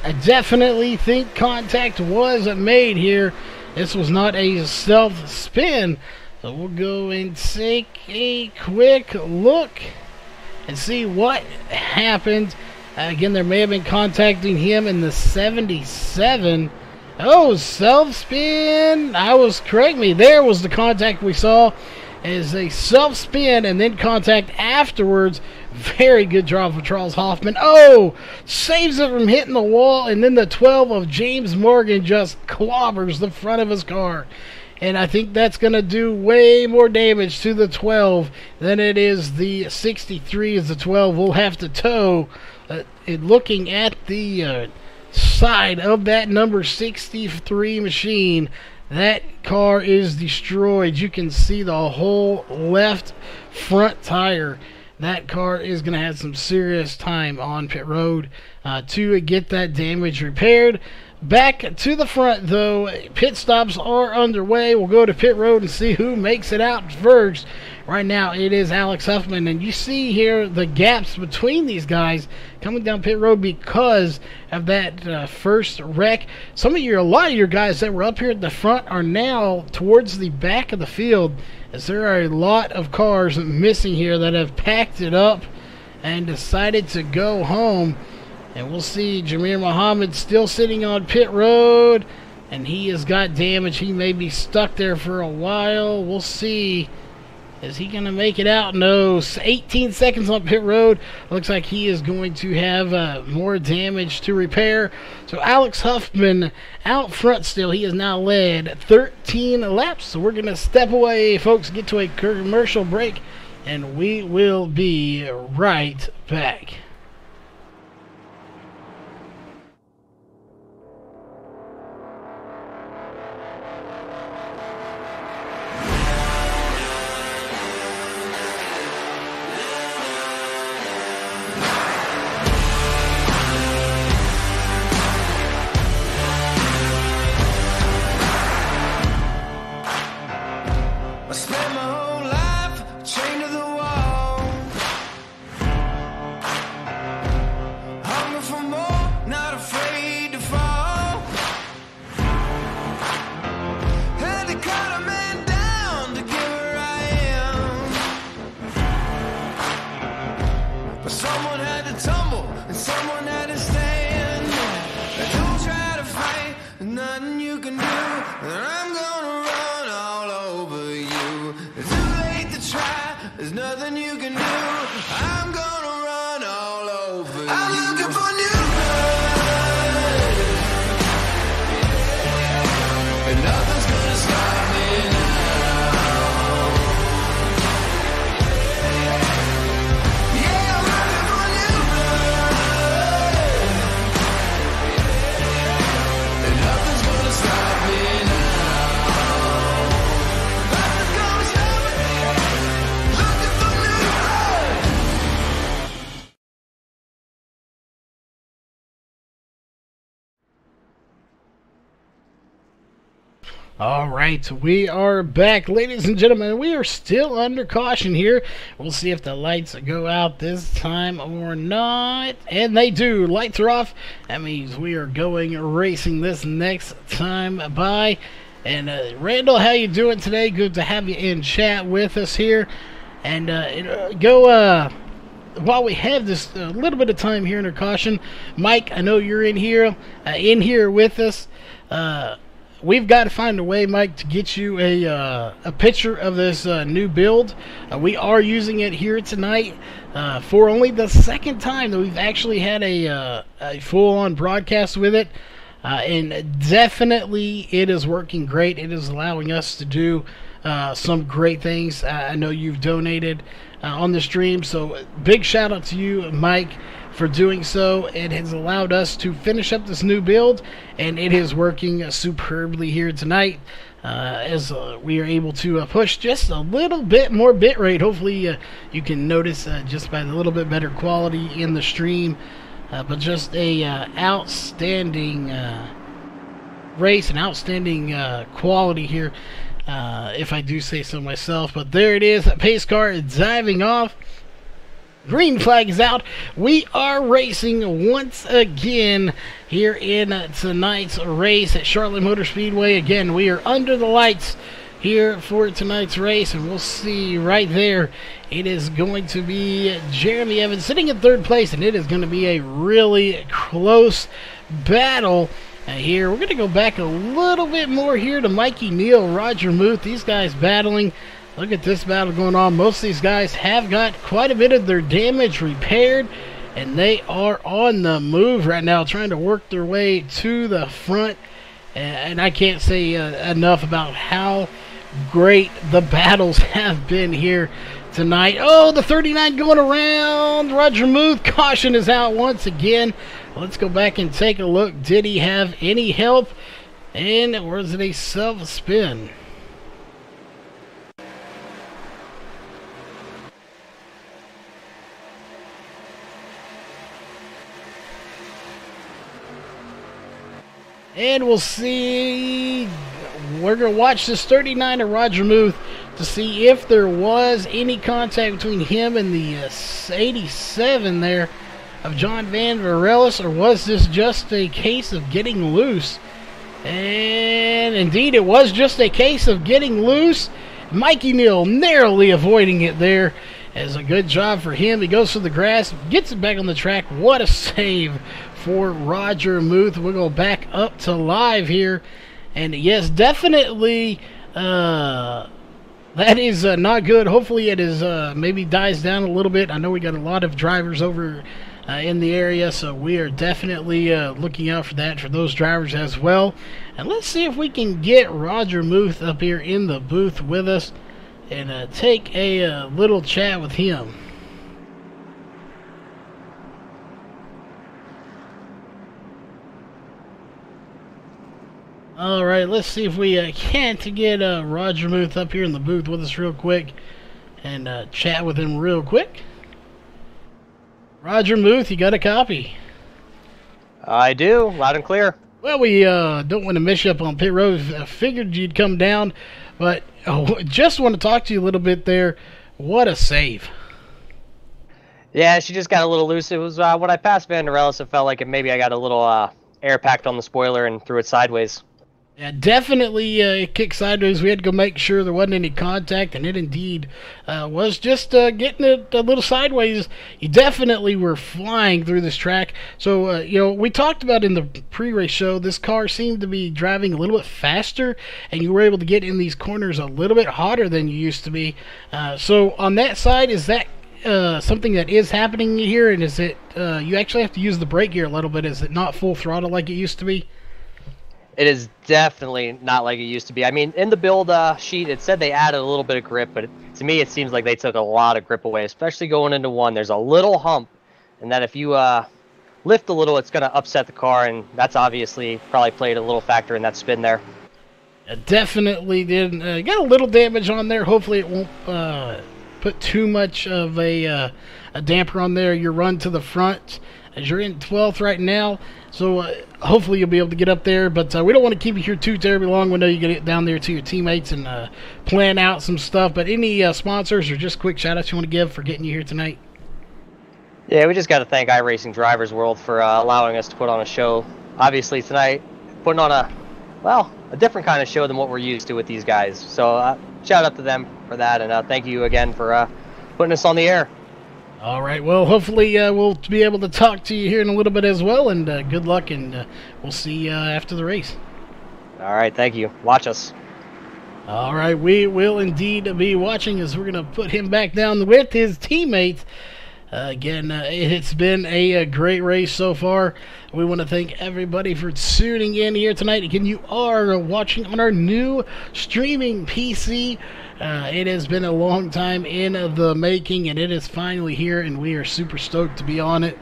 I definitely think contact was made here. This was not a self-spin. So we'll go and take a quick look and see what happened. Again, there may have been contacting him in the 77. Oh, self-spin. I was correct me. There was the contact we saw as a self-spin and then contact afterwards. Very good draw for Charles Hoffman. Oh, saves it from hitting the wall, and then the 12 of James Morgan just clobbers the front of his car. And I think that's going to do way more damage to the 12 than it is the 63 as the 12 will have to tow. Looking at the side of that number 63 machine, that car is destroyed. You can see the whole left front tire. That car is going to have some serious time on pit road to get that damage repaired. Back to the front, though, pit stops are underway. We'll go to pit road and see who makes it out first. Right now, it is Alex Huffman, and you see here the gaps between these guys coming down pit road because of that first wreck. A lot of your guys that were up here at the front are now towards the back of the field, as there are a lot of cars missing here that have packed it up and decided to go home. And we'll see Jameer Muhammad still sitting on pit road, and he has got damage. He may be stuck there for a while. We'll see. Is he going to make it out? No. 18 seconds on pit road. Looks like he is going to have more damage to repair. So Alex Huffman out front still. He has now led 13 laps. So we're going to step away, folks, get to a commercial break, and we will be right back. nothing you can do. I'm gonna run all over you. I'm looking for new blood, and nothing's gonna stop me now. Yeah, I'm looking for new blood, and nothing's gonna stop me now. Nothing's gonna stop me. Looking for new blood. All right, we are back, ladies and gentlemen. We are still under caution here. We'll see if the lights go out this time or not. And they do. Lights are off. That means we are going racing this next time by. And Randall, how you doing today? Good to have you in chat with us here. And while we have this little bit of time here under caution, Mike, I know you're in here with us. We've got to find a way, Mike, to get you a picture of this new build. We are using it here tonight for only the second time that we've actually had a full-on broadcast with it. And definitely it is working great. It is allowing us to do some great things. I know you've donated on the stream, so big shout out to you, Mike, for doing so. It has allowed us to finish up this new build, and it is working superbly here tonight as we are able to push just a little bit more bitrate. Hopefully you can notice just by the little bit better quality in the stream, but just a outstanding race and outstanding quality here, if I do say so myself. But there it is, pace car is diving off. Green flag is out. We are racing once again here in tonight's race at Charlotte Motor Speedway. Again, we are under the lights here for tonight's race, and we'll see right there. It is going to be Jeremy Evans sitting in third place, and it is going to be a really close battle here. We're going to go back a little bit more here to Mikey Neal, Roger Muth. These guys battling. Look at this battle going on. Most of these guys have got quite a bit of their damage repaired, and they are on the move right now, trying to work their way to the front. And I can't say enough about how great the battles have been here tonight. Oh, the 39 going around. Roger Muth, caution is out once again. Let's go back and take a look. Did he have any help? And was it a self-spin? And we'll see. We're going to watch this 39 of Roger Muth to see if there was any contact between him and the 87 there of John Van Varellis, or was this just a case of getting loose? And indeed, it was just a case of getting loose. Mikey Neal narrowly avoiding it there. As a good job for him. He goes through the grass, gets it back on the track. What a save for Roger Muth. We'll go back up to live here. And yes, definitely that is not good. Hopefully it is maybe dies down a little bit. I know we got a lot of drivers over in the area, so we are definitely looking out for that for those drivers as well. And let's see if we can get Roger Muth up here in the booth with us and take a little chat with him. Alright, let's see if we can't get Roger Muth up here in the booth with us real quick and chat with him real quick. Roger Muth, you got a copy? I do, loud and clear. Well, we don't want to miss you up on pit road. I figured you'd come down, but just want to talk to you a little bit there. What a save. Yeah, she just got a little loose. It was when I passed Van Der Ellis, it felt like maybe I got a little air packed on the spoiler and threw it sideways. Yeah, definitely kicked sideways. We had to go make sure there wasn't any contact, and it indeed was just getting it a little sideways. You definitely were flying through this track. So, you know, we talked about in the pre-race show, this car seemed to be driving a little bit faster, and you were able to get in these corners a little bit hotter than you used to be. So on that side, is that something that is happening here, and is it you actually have to use the brake gear a little bit? Is it not full throttle like it used to be? It is definitely not like it used to be. I mean, in the build sheet, it said they added a little bit of grip, but to me, it seems like they took a lot of grip away, especially going into one. There's a little hump, and that if you lift a little, it's going to upset the car, and that's obviously probably played a little factor in that spin there. It definitely did. Got a little damage on there. Hopefully it won't put too much of a damper on there. Your run to the front, as you're in 12th right now. So hopefully you'll be able to get up there, but we don't want to keep you here too terribly long. We know you get down there to your teammates and plan out some stuff. But any sponsors or just quick shout-outs you want to give for getting you here tonight? Yeah, we just got to thank iRacing Drivers World for allowing us to put on a show. Obviously tonight, putting on a different kind of show than what we're used to with these guys. So shout out to them for that, and thank you again for putting us on the air. All right, well, hopefully we'll be able to talk to you here in a little bit as well, and good luck, and we'll see you after the race. All right, thank you. Watch us. All right, we will indeed be watching as we're going to put him back down with his teammates. Again, it's been a great race so far. We want to thank everybody for tuning in here tonight. Again, you are watching on our new streaming PC. It has been a long time in the making, and it is finally here, and we are super stoked to be on it.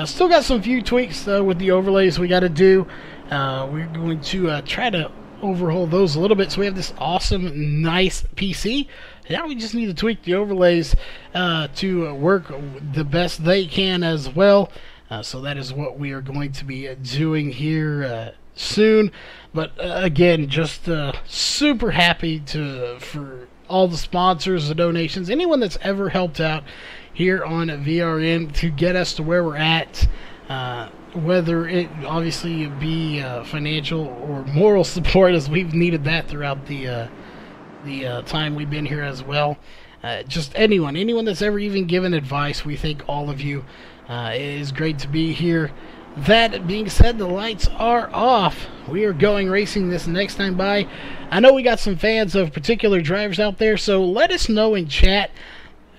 Still got some few tweaks with the overlays we got to do. We're going to try to overhaul those a little bit, so we have this awesome, nice PC. Now we just need to tweak the overlays to work the best they can as well. So that is what we are going to be doing here soon. But again, just super happy for all the sponsors, the donations, anyone that's ever helped out here on VRN to get us to where we're at. Whether it obviously be financial or moral support, as we've needed that throughout the time we've been here as well. Just anyone that's ever even given advice, we thank all of you. It is great to be here. That being said, the lights are off. We are going racing this next time by. I know we got some fans of particular drivers out there, so let us know in chat,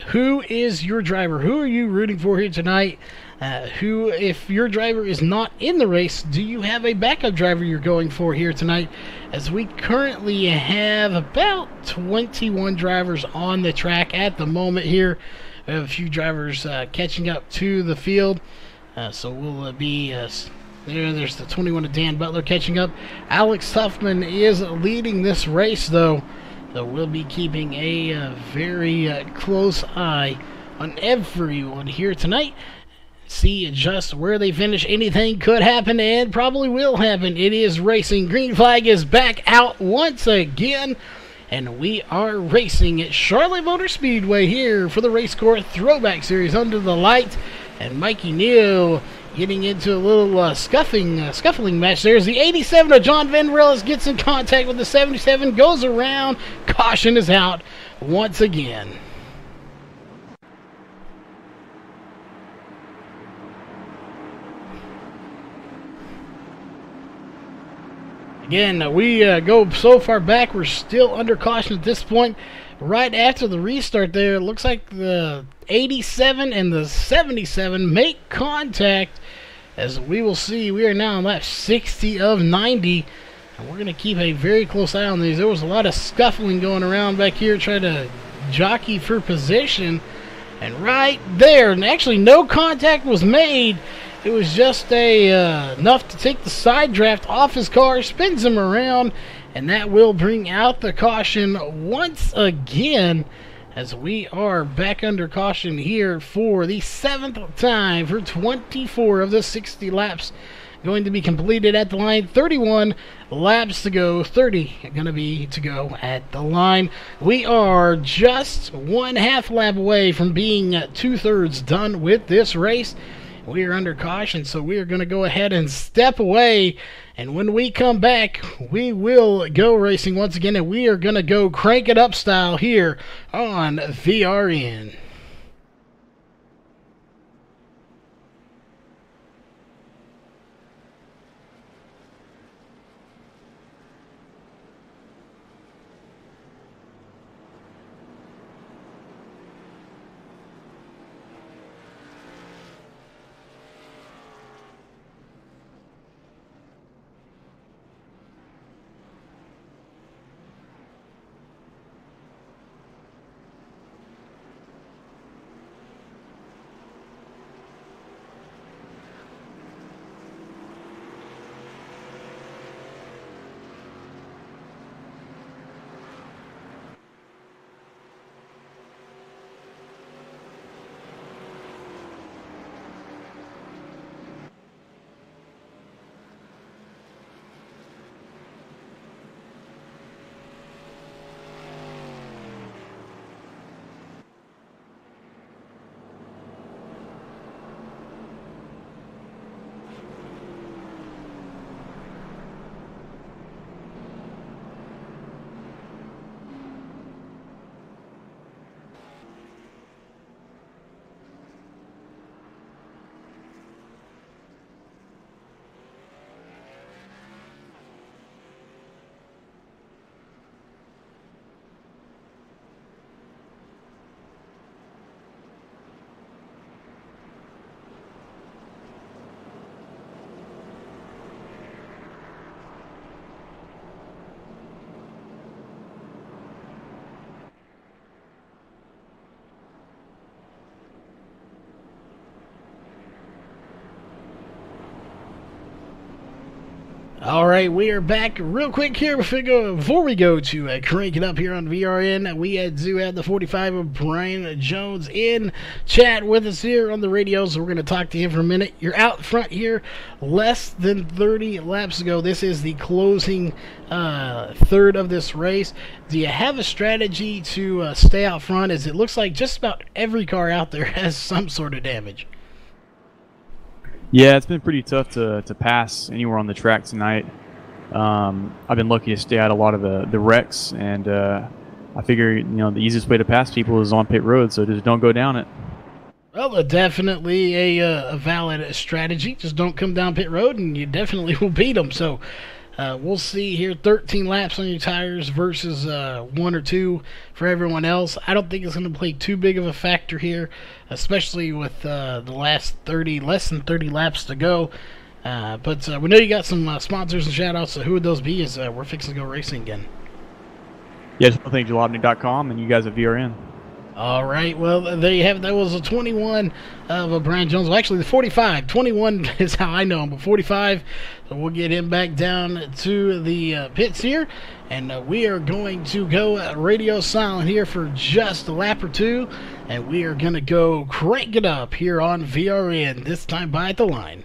who is your driver? Who are you rooting for here tonight? If your driver is not in the race, do you have a backup driver you're going for here tonight? As we currently have about 21 drivers on the track at the moment here. We have a few drivers catching up to the field. So we'll be there's the 21 of Dan Butler catching up. Alex Huffman is leading this race, though. So we'll be keeping a very close eye on everyone here tonight. See just where they finish. Anything could happen and probably will happen. It is racing. Green flag is back out once again. And we are racing at Charlotte Motor Speedway here for the RACECORE Throwback Series under the light. And Mikey Neal getting into a little scuffling match. There's the 87 of John Vanderellis, gets in contact with the 77, goes around. Caution is out once again. Again, we go so far back, we're still under caution at this point. Right after the restart there, it looks like the 87 and the 77 make contact. As we will see, we are now on lap 60 of 90. And we're going to keep a very close eye on these. There was a lot of scuffling going around back here, trying to jockey for position. And right there, and actually no contact was made. It was just enough to take the side draft off his car, spins him around, and that will bring out the caution once again, as we are back under caution here for the 7th time for 24 of the 60 laps going to be completed at the line. 31 laps to go, 30 going to be to go at the line. We are just 1/2 lap away from being 2/3 done with this race. We are under caution, so we are going to go ahead and step away. And when we come back, we will go racing once again, and we are going to go crank it up style here on VRN. All right, we are back real quick here before we go to crank it up here on VRN. We do have the 45 of Brian Jones in chat with us here on the radio, so we're going to talk to him for a minute. You're out front here less than 30 laps ago. This is the closing third of this race. Do you have a strategy to stay out front, as it looks like just about every car out there has some sort of damage? Yeah, it's been pretty tough to pass anywhere on the track tonight. I've been lucky to stay out a lot of the wrecks, and I figure the easiest way to pass people is on pit road, so just don't go down it. Well, definitely a valid strategy. Just don't come down pit road, and you definitely will beat them. So we'll see here, 13 laps on your tires versus 1 or 2 for everyone else. I don't think it's going to play too big of a factor here, especially with the less than 30 laps to go. But we know you got some sponsors and shout-outs, so who would those be as we're fixing to go racing again? Yeah, just want to thank Jalopnik.com and you guys at VRN. All right, well, there you have it. That was a 21 of Brian Jones. Well, actually, the 45. 21 is how I know him, but 45. So we'll get him back down to the pits here. And we are going to go radio silent here for just a lap or two. And we are going to go crank it up here on VRN, this time by the line.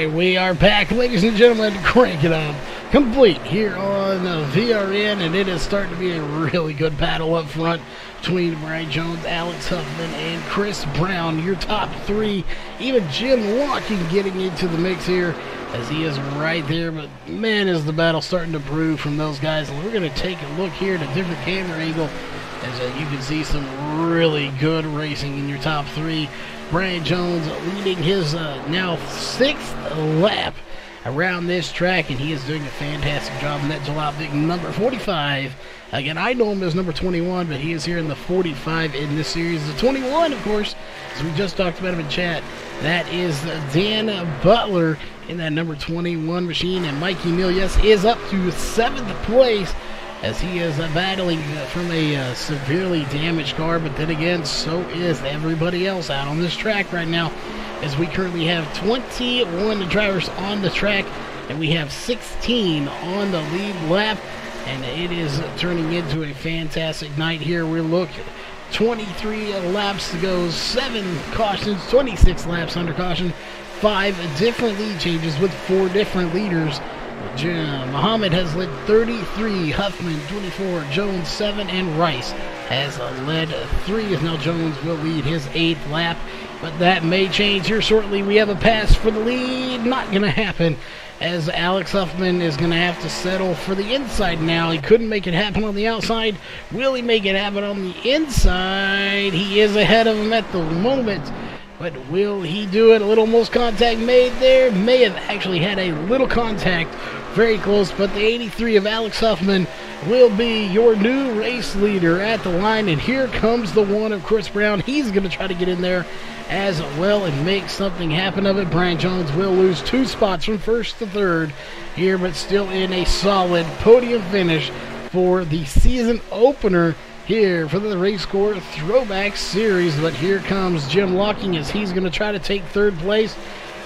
Alright, we are back, ladies and gentlemen. Crank it up. Complete here on VRN, and it is starting to be a really good battle up front between Brian Jones, Alex Huffman, and Chris Brown. Your top three. Even Jim Locking getting into the mix here, as he is right there. But man, is the battle starting to brew from those guys. And we're going to take a look here at a different camera angle, as you can see some really good racing in your top three. Brian Jones leading his now 6th lap around this track, and he is doing a fantastic job in that jalopnik number 45. Again, I know him as number 21, but he is here in the 45 in this series. The 21, of course, as we just talked about him in chat, that is Dan Butler in that number 21 machine, and Mikey Neal, yes, is up to 7th place, as he is battling from a severely damaged car. But then again, so is everybody else out on this track right now, as we currently have 21 drivers on the track, and we have 16 on the lead lap, and it is turning into a fantastic night here. We're looking 23 laps to go, 7 cautions, 26 laps under caution, 5 different lead changes with 4 different leaders. Muhammad has led 33, Huffman 24, Jones 7, and Rice has led 3, as now Jones will lead his 8th lap. But that may change here shortly. We have a pass for the lead. Not going to happen, as Alex Huffman is going to have to settle for the inside now. He couldn't make it happen on the outside. Will he make it happen on the inside? He is ahead of him at the moment. But will he do it? A little almost contact made there. May have actually had a little contact. Very close, but the 83 of Alex Huffman will be your new race leader at the line. And here comes the 1 of Chris Brown. He's going to try to get in there as well and make something happen of it. Brian Jones will lose 2 spots from 1st to 3rd here, but still in a solid podium finish for the season opener here for the RACECORE Throwback Series. But here comes Jim Locking, as he's going to try to take 3rd place.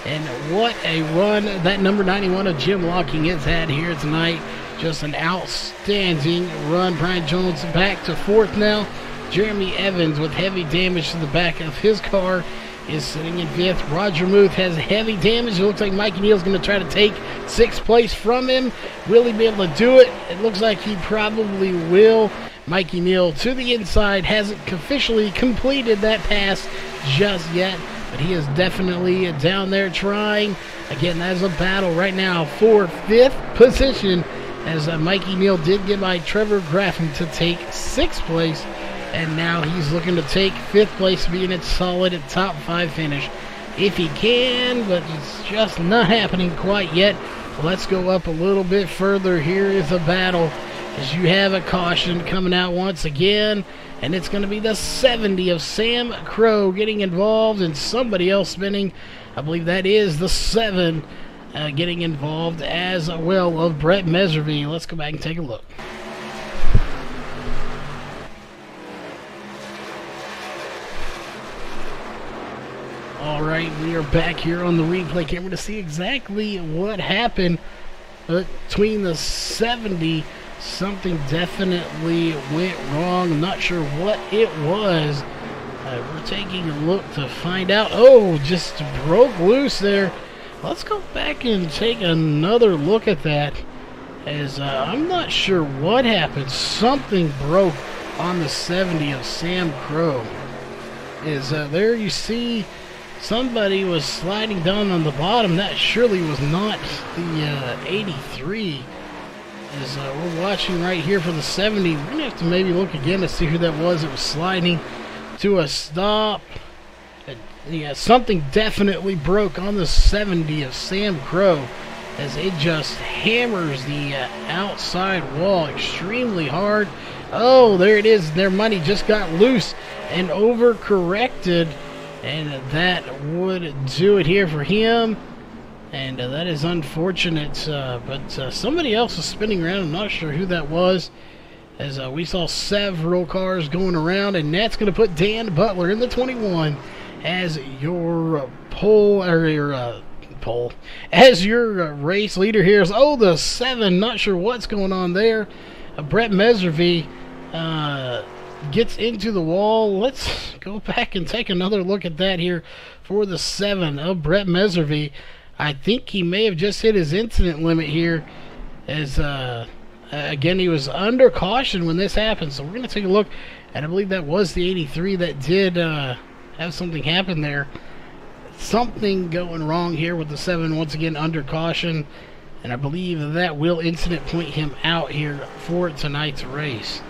And what a run that number 91 of Jim Locking has had here tonight. Just an outstanding run. Brian Jones back to 4th now. Jeremy Evans, with heavy damage to the back of his car, is sitting in 5th. Roger Muth has heavy damage. It looks like Mikey Neal's going to try to take 6th place from him. Will he be able to do it? It looks like he probably will. Mikey Neal to the inside, hasn't officially completed that pass just yet, but he is definitely down there trying. Again, that is a battle right now for 5th position, as Mikey Neal did get by Trevor Graffin to take 6th place, and now he's looking to take 5th place, being a solid top 5 finish if he can, but it's just not happening quite yet. Let's go up a little bit further. Here is a battle, as you have a caution coming out once again, and it's going to be the 70 of Sam Crow getting involved, and somebody else spinning. I believe that is the 7 getting involved as well, of Brett Meservy. Let's go back and take a look. Alright, we are back here on the replay camera to see exactly what happened between the 70. Something definitely went wrong. I'm not sure what it was. We're taking a look to find out. Oh, just broke loose there. Let's go back and take another look at that, as I'm not sure what happened. Something broke on the 70 of Sam Crow. There you see somebody was sliding down on the bottom. That surely was not the 83. As we're watching right here for the 70. We're going to have to maybe look again to see who that was. It was sliding to a stop. Yeah, something definitely broke on the 70 of Sam Crow, as it just hammers the outside wall extremely hard. Oh, there it is. Their money just got loose and overcorrected, and that would do it here for him. And that is unfortunate, but somebody else is spinning around. I'm not sure who that was, as we saw several cars going around, and that's going to put Dan Butler in the 21 as your as your race leader here. Oh, the 7, not sure what's going on there. Brett Meservy gets into the wall. Let's go back and take another look at that here for the 7 of Brett Meservy. I think he may have just hit his incident limit here, as again, he was under caution when this happened. So we're going to take a look, and I believe that was the 83 that did have something happen there. Something going wrong here with the 7, once again under caution, and I believe that will incident point him out here for tonight's race.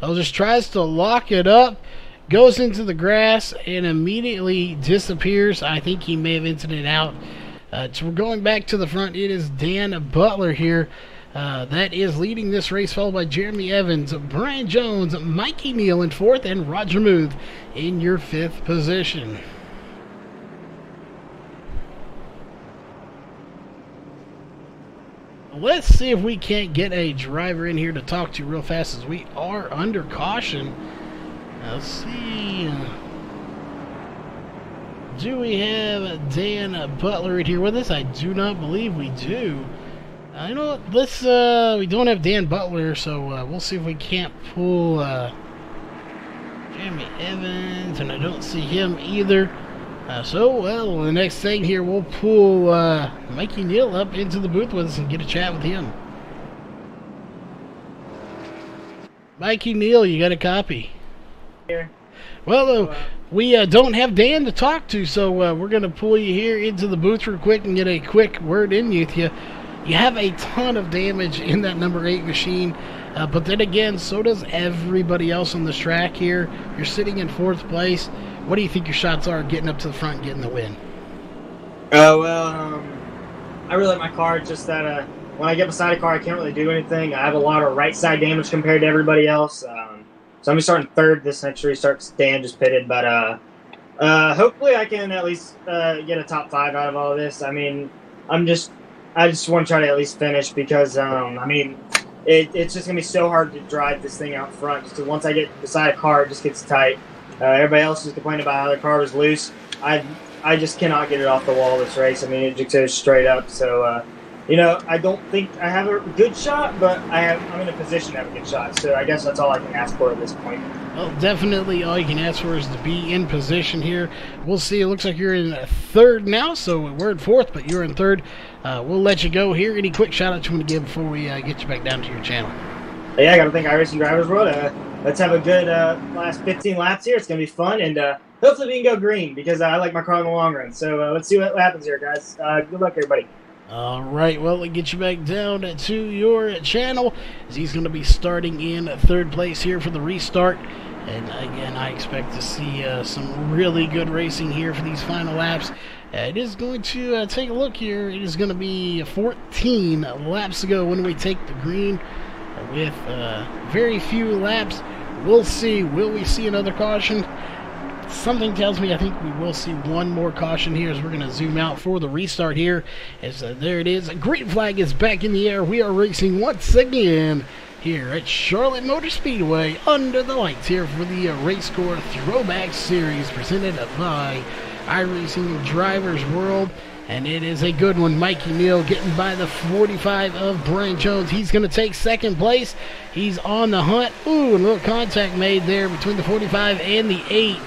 Just tries to lock it up, goes into the grass, and immediately disappears. I think he may have incidented out. So we're going back to the front. It is Dan Butler here that is leading this race, followed by Jeremy Evans, Brian Jones, Mikey Neal in 4th, and Roger Muth in your 5th position. Let's see if we can't get a driver in here to talk to real fast, as we are under caution. Let's see. Do we have Dan Butler in here with us? I do not believe we do. You know what? Let's, we don't have Dan Butler, so we'll see if we can't pull Jeremy Evans, and I don't see him either. Well, the next thing here, we'll pull Mikey Neal up into the booth with us and get a chat with him. Mikey Neal, you got a copy? Here. Well, we don't have Dan to talk to, so we're going to pull you here into the booth real quick and get a quick word in with you. You have a ton of damage in that number 8 machine, but then again, so does everybody else on this track here. You're sitting in 4th place. What do you think your shots are getting up to the front and getting the win? Well, I really like my car. It's just that when I get beside a car, I can't really do anything. I have a lot of right side damage compared to everybody else. So I'm going to be starting 3rd this next restart. Dan just pitted, but hopefully I can at least get a top 5 out of all of this. I mean, I just want to try to at least finish, because I mean, it's just going to be so hard to drive this thing out front. Just 'cause once I get beside a car, it just gets tight. Everybody else is complaining about how their car was loose. I just cannot get it off the wall this race. I mean, it just goes straight up. So, you know, I don't think I have a good shot, but I'm in a position to have a good shot. So I guess that's all I can ask for at this point. Well, definitely all you can ask for is to be in position here. We'll see. It looks like you're in 3rd now, so we're in 4th, but you're in 3rd. We'll let you go here. Any quick shout-outs you want to give before we get you back down to your channel? Yeah, I got to thank Iracing Drivers World. Let's have a good last 15 laps here. It's going to be fun, and hopefully we can go green, because I like my car in the long run. So let's see what happens here, guys. Good luck, everybody. All right, well, we'll get you back down to your channel, as he's going to be starting in 3rd place here for the restart. And again, I expect to see some really good racing here for these final laps. It is going to take a look here. It is going to be 14 laps to go when we take the green, with very few laps. We'll see. Will we see another caution? Something tells me I think we will see one more caution here, as we're going to zoom out for the restart here. As there it is. A green flag is back in the air. We are racing once again here at Charlotte Motor Speedway under the lights here for the RACECORE Throwback Series, presented by Iracing Drivers World. And it is a good one. Mikey Neal getting by the 45 of Brian Jones. He's going to take 2nd place. He's on the hunt. Ooh, a little contact made there between the 45 and the 8.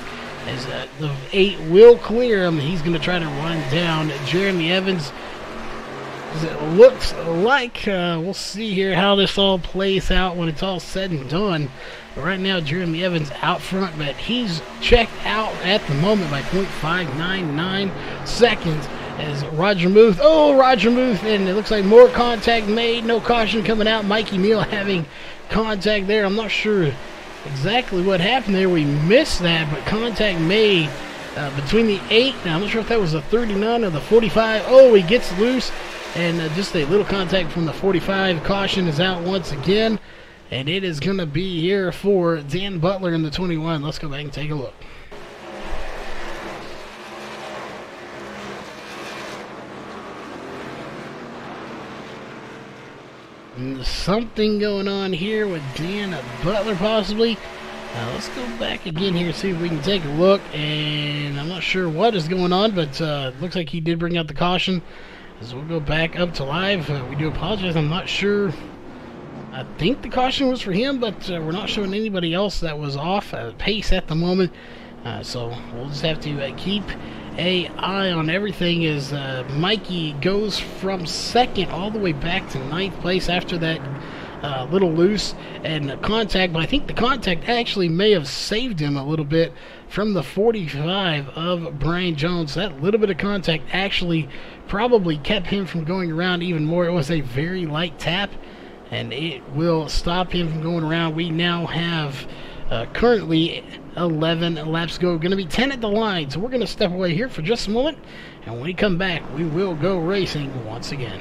As the 8 will clear him. He's going to try to run down Jeremy Evans. As it looks like, we'll see here how this all plays out when it's all said and done. But right now, Jeremy Evans out front, but he's checked out at the moment by 0.599 seconds. As Roger Muth, and it looks like more contact made, no caution coming out. Mikey Neal having contact there. I'm not sure exactly what happened there. We missed that, but contact made between the 8. Now, I'm not sure if that was the 39 or the 45. Oh, he gets loose, and just a little contact from the 45. Caution is out once again, and it is going to be here for Dan Butler in the 21. Let's go back and take a look. Something going on here with Dan Butler possibly. Let's go back again here, see if we can take a look. And I'm not sure what is going on, but looks like he did bring out the caution. So we'll go back up to live. We do apologize. I'm not sure. I think the caution was for him, but we're not showing anybody else that was off pace at the moment. So we'll just have to keep an eye on everything as Mikey goes from second all the way back to ninth place after that little loose and contact. But I think the contact actually may have saved him a little bit from the 45 of Brian Jones. That little bit of contact actually probably kept him from going around even more. It was a very light tap, and it will stop him from going around. We now have currently 11 laps to go. Going to be 10 at the line, so we're going to step away here for just a moment, and when we come back, we will go racing once again.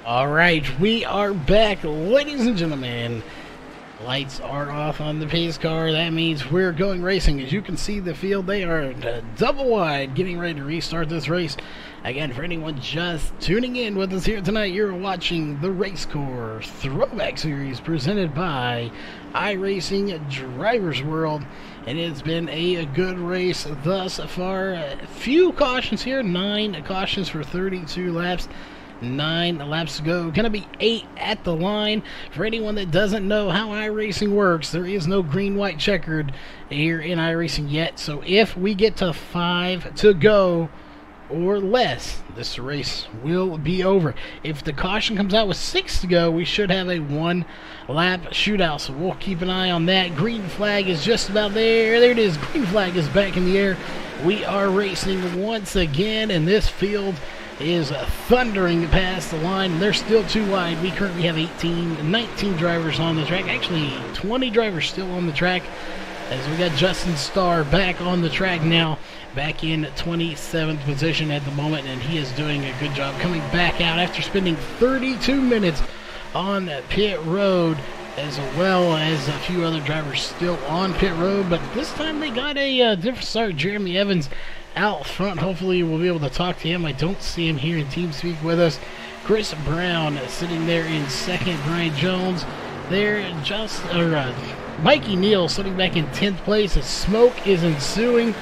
Alright, we are back, ladies and gentlemen. Lights are off on the pace car. That means we're going racing. As you can see the field, they are double wide, getting ready to restart this race. Again, for anyone just tuning in with us here tonight, you're watching the RACECORE Throwback Series presented by iRacing Drivers World. And it's been a good race thus far. A few cautions here, 9 cautions for 32 laps. 9 laps to go. Gonna be 8 at the line. For anyone that doesn't know how iRacing works, there is no green, white, checkered here in iRacing yet. So if we get to 5 to go or less, this race will be over. If the caution comes out with 6 to go, we should have a 1-lap shootout. So we'll keep an eye on that. Green flag is just about there. There it is. Green flag is back in the air. We are racing once again, and this field is thundering past the line. They're still too wide. We currently have 19 drivers on the track. Actually, 20 drivers still on the track, as we got Justin Starr back on the track now, back in 27th position at the moment, and he is doing a good job coming back out after spending 32 minutes on pit road, as well as a few other drivers still on pit road. But this time they got a different start. Jeremy Evans out front. Hopefully we'll be able to talk to him. I don't see him here in TeamSpeak with us. Chris Brown sitting there in second. Brian Jones there. Mikey Neal sitting back in 10th place as smoke is ensuing,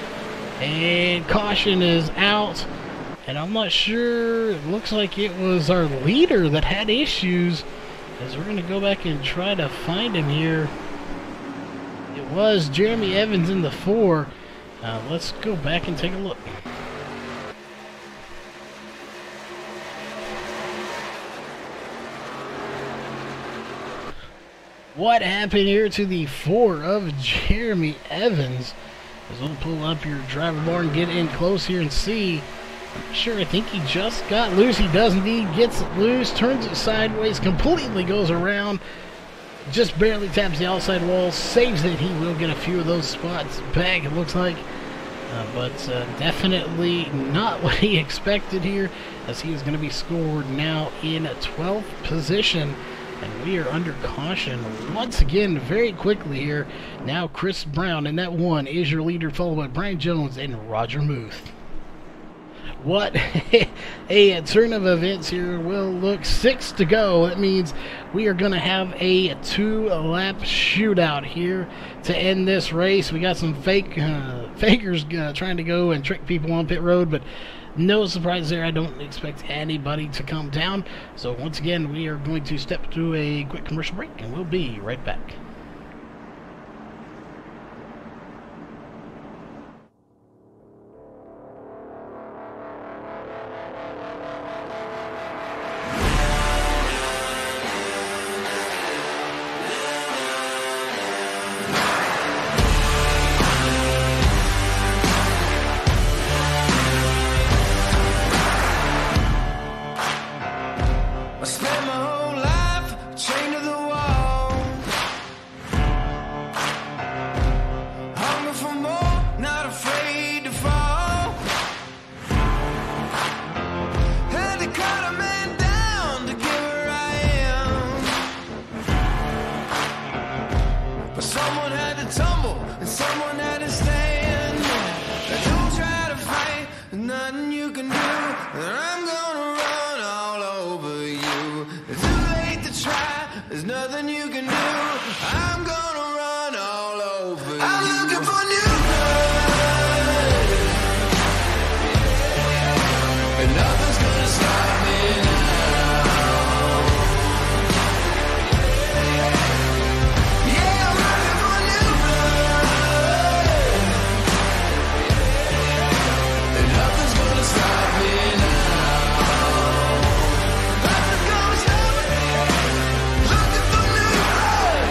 and caution is out. And I'm not sure, it looks like it was our leader that had issues, as we're going to go back and try to find him here. It was Jeremy Evans in the 4. Let's go back and take a look. What happened here to the 4 of Jeremy Evans? As we'll pull up your driver bar and get in close here and see. I'm sure, I think he just got loose. He does indeed. Gets it loose, turns it sideways, completely goes around. Just barely taps the outside wall, saves it. He will get a few of those spots back, it looks like. But definitely not what he expected here, as he is going to be scored now in 12th position. And we are under caution once again very quickly here. Now Chris Brown in that 1 is your leader, followed by Brian Jones and Roger Muth. What a turn of events here. Well, look, 6 to go. That means we are going to have a 2-lap shootout here to end this race. We got some fakers trying to go and trick people on pit road, but no surprise there. I don't expect anybody to come down. So once again, we are going to step to a quick commercial break, and we'll be right back. I spent my whole life chained to the wall. Hunger for more, not afraid to fall. Had to cut a man down to get where I am. But someone had to tumble and someone had to stand. Don't try to fight, there's nothing you can do. And I'm gonna run all over you. It's too late to try, there's nothing you can do. I'm gonna run all over you. I'm looking for new blood, and nothing's gonna stop me now. Yeah, I'm looking for new blood, and nothing's gonna stop me now. Nothing's gonna stop me. Looking for new blood.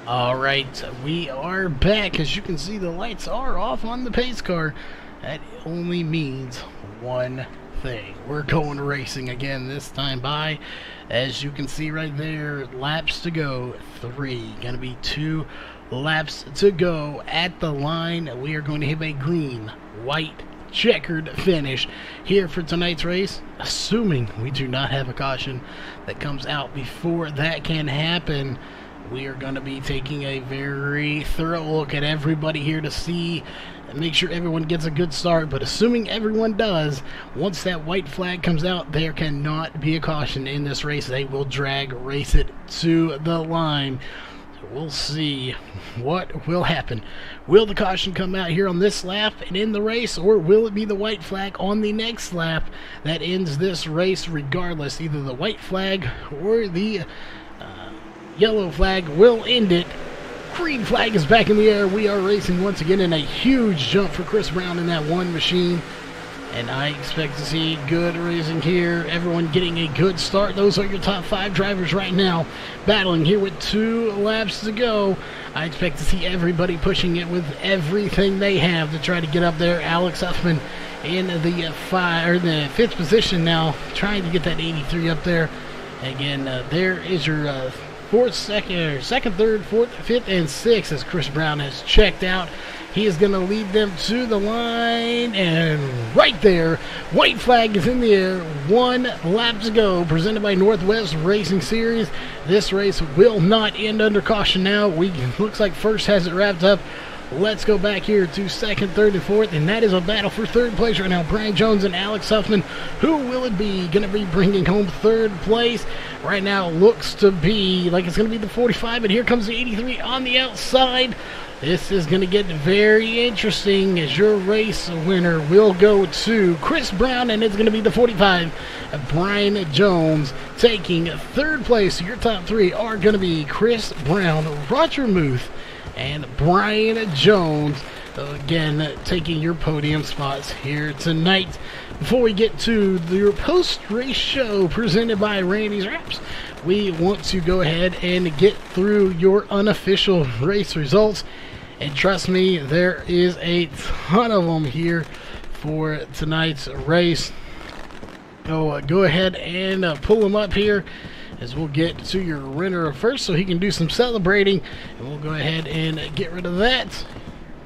Alright, we are back. As you can see, the lights are off on the pace car. That only means one thing. We're going racing again, this time by, as you can see right there, laps to go, 3. Gonna be 2 laps to go at the line. We are going to have a green, white, checkered finish here for tonight's race, assuming we do not have a caution that comes out before that can happen. We are going to be taking a very thorough look at everybody here to see and make sure everyone gets a good start. But assuming everyone does, once that white flag comes out, there cannot be a caution in this race. They will race it to the line. So we'll see what will happen. Will the caution come out here on this lap and end the race, or will it be the white flag on the next lap that ends this race regardless? Either the white flag or the yellow flag will end it. Green flag is back in the air. We are racing once again in a huge jump for Chris Brown in that one machine. And I expect to see good racing here. Everyone getting a good start. Those are your top 5 drivers right now, battling here with 2 laps to go. I expect to see everybody pushing it with everything they have to try to get up there. Alex Huffman in the 5th position now, trying to get that 83 up there. Again, there is your second, third, fourth, fifth, and sixth as Chris Brown has checked out. He is going to lead them to the line, and right there, white flag is in the air. 1 lap to go, presented by Northwest Racing Series. This race will not end under caution now. Looks like first has it wrapped up. Let's go back here to second, third, and fourth, and that is a battle for third place right now. Brian Jones and Alex Huffman. Who will it be? Going to be bringing home third place. Right now, looks to be like it's going to be the 45, and here comes the 83 on the outside. This is going to get very interesting as your race winner will go to Chris Brown, and it's going to be the 45. Brian Jones taking third place. Your top 3 are going to be Chris Brown, Roger Muth, and Brian Jones, again, taking your podium spots here tonight. Before we get to your post-race show presented by Randy's Wraps, we want to go ahead and get through your unofficial race results. And trust me, there is a ton of them here for tonight's race. So go ahead and pull them up here, as we'll get to your winner first so he can do some celebrating, and we'll go ahead and get rid of that.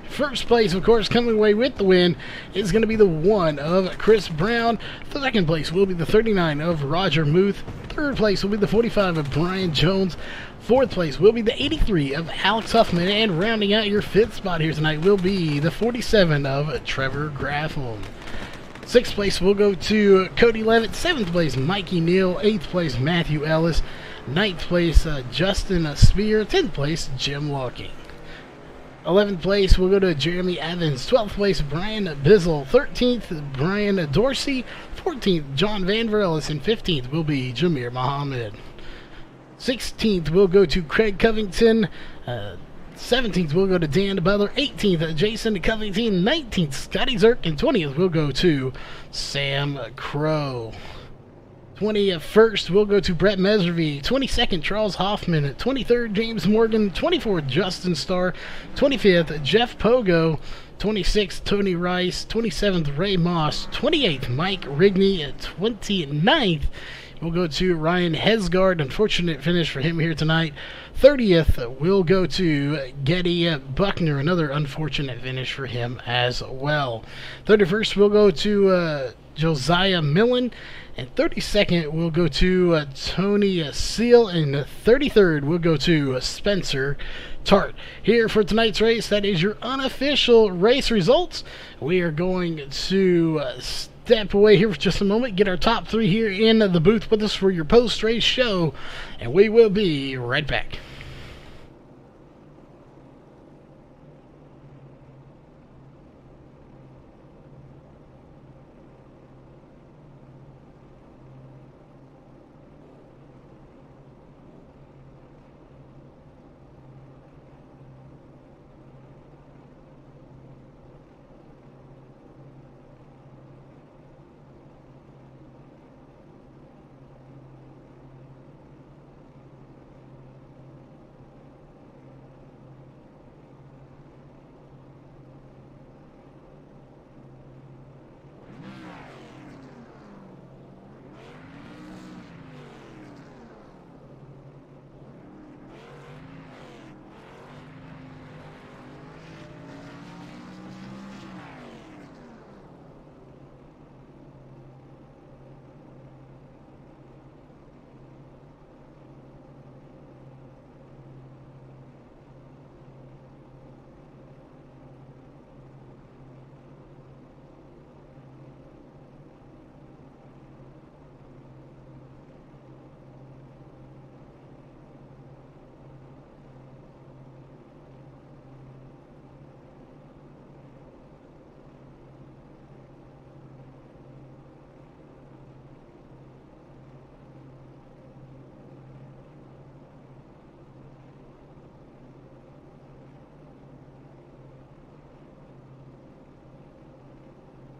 First place, of course, coming away with the win is going to be the 1 of Chris Brown. Second place will be the 39 of Roger Muth. Third place will be the 45 of Brian Jones. Fourth place will be the 83 of Alex Huffman. And rounding out your 5th spot here tonight will be the 47 of Trevor Graffel. 6th place will go to Cody Levitt. 7th place, Mikey Neal. 8th place, Matthew Ellis. 9th place, Justin Spear. 10th place, Jim Locking. 11th place will go to Jeremy Evans. 12th place, Brian Bizzle. 13th, Brian Dorsey. 14th, John Van Verellis. And 15th will be Jameer Muhammad. 16th will go to Craig Covington. 17th will go to Dan Butler. 18th, Jason Covington. 19th, Scotty Zirk. And 20th will go to Sam Crow. 21st will go to Brett Meservy. 22nd, Charles Hoffman. 23rd, James Morgan. 24th, Justin Starr. 25th, Jeff Pogo. 26th, Tony Rice. 27th, Ray Moss. 28th, Mike Rigney. 29th will go to Ryan Hesgard. Unfortunate finish for him here tonight. 30th will go to Getty Buckner. Another unfortunate finish for him as well. 31st will go to Josiah Millen. And 32nd will go to Tony Seal. And 33rd will go to Spencer Tart. Here for tonight's race, that is your unofficial race results. We are going to step away here for just a moment, get our top 3 here in the booth with us for your post-race show, and we will be right back.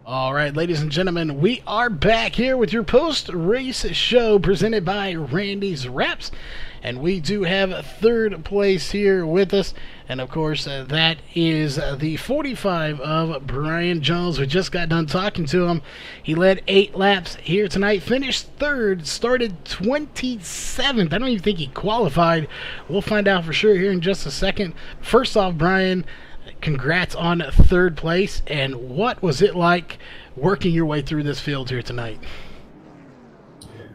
All right, ladies and gentlemen, we are back here with your post-race show presented by Randy's Wraps, and we do have third place here with us, and of course that is the 45 of Brian Jones. We just got done talking to him. He led 8 laps here tonight, finished third, started 27th. I don't even think he qualified. We'll find out for sure here in just a second. First off, Brian, congrats on third place, and what was it like working your way through this field here tonight?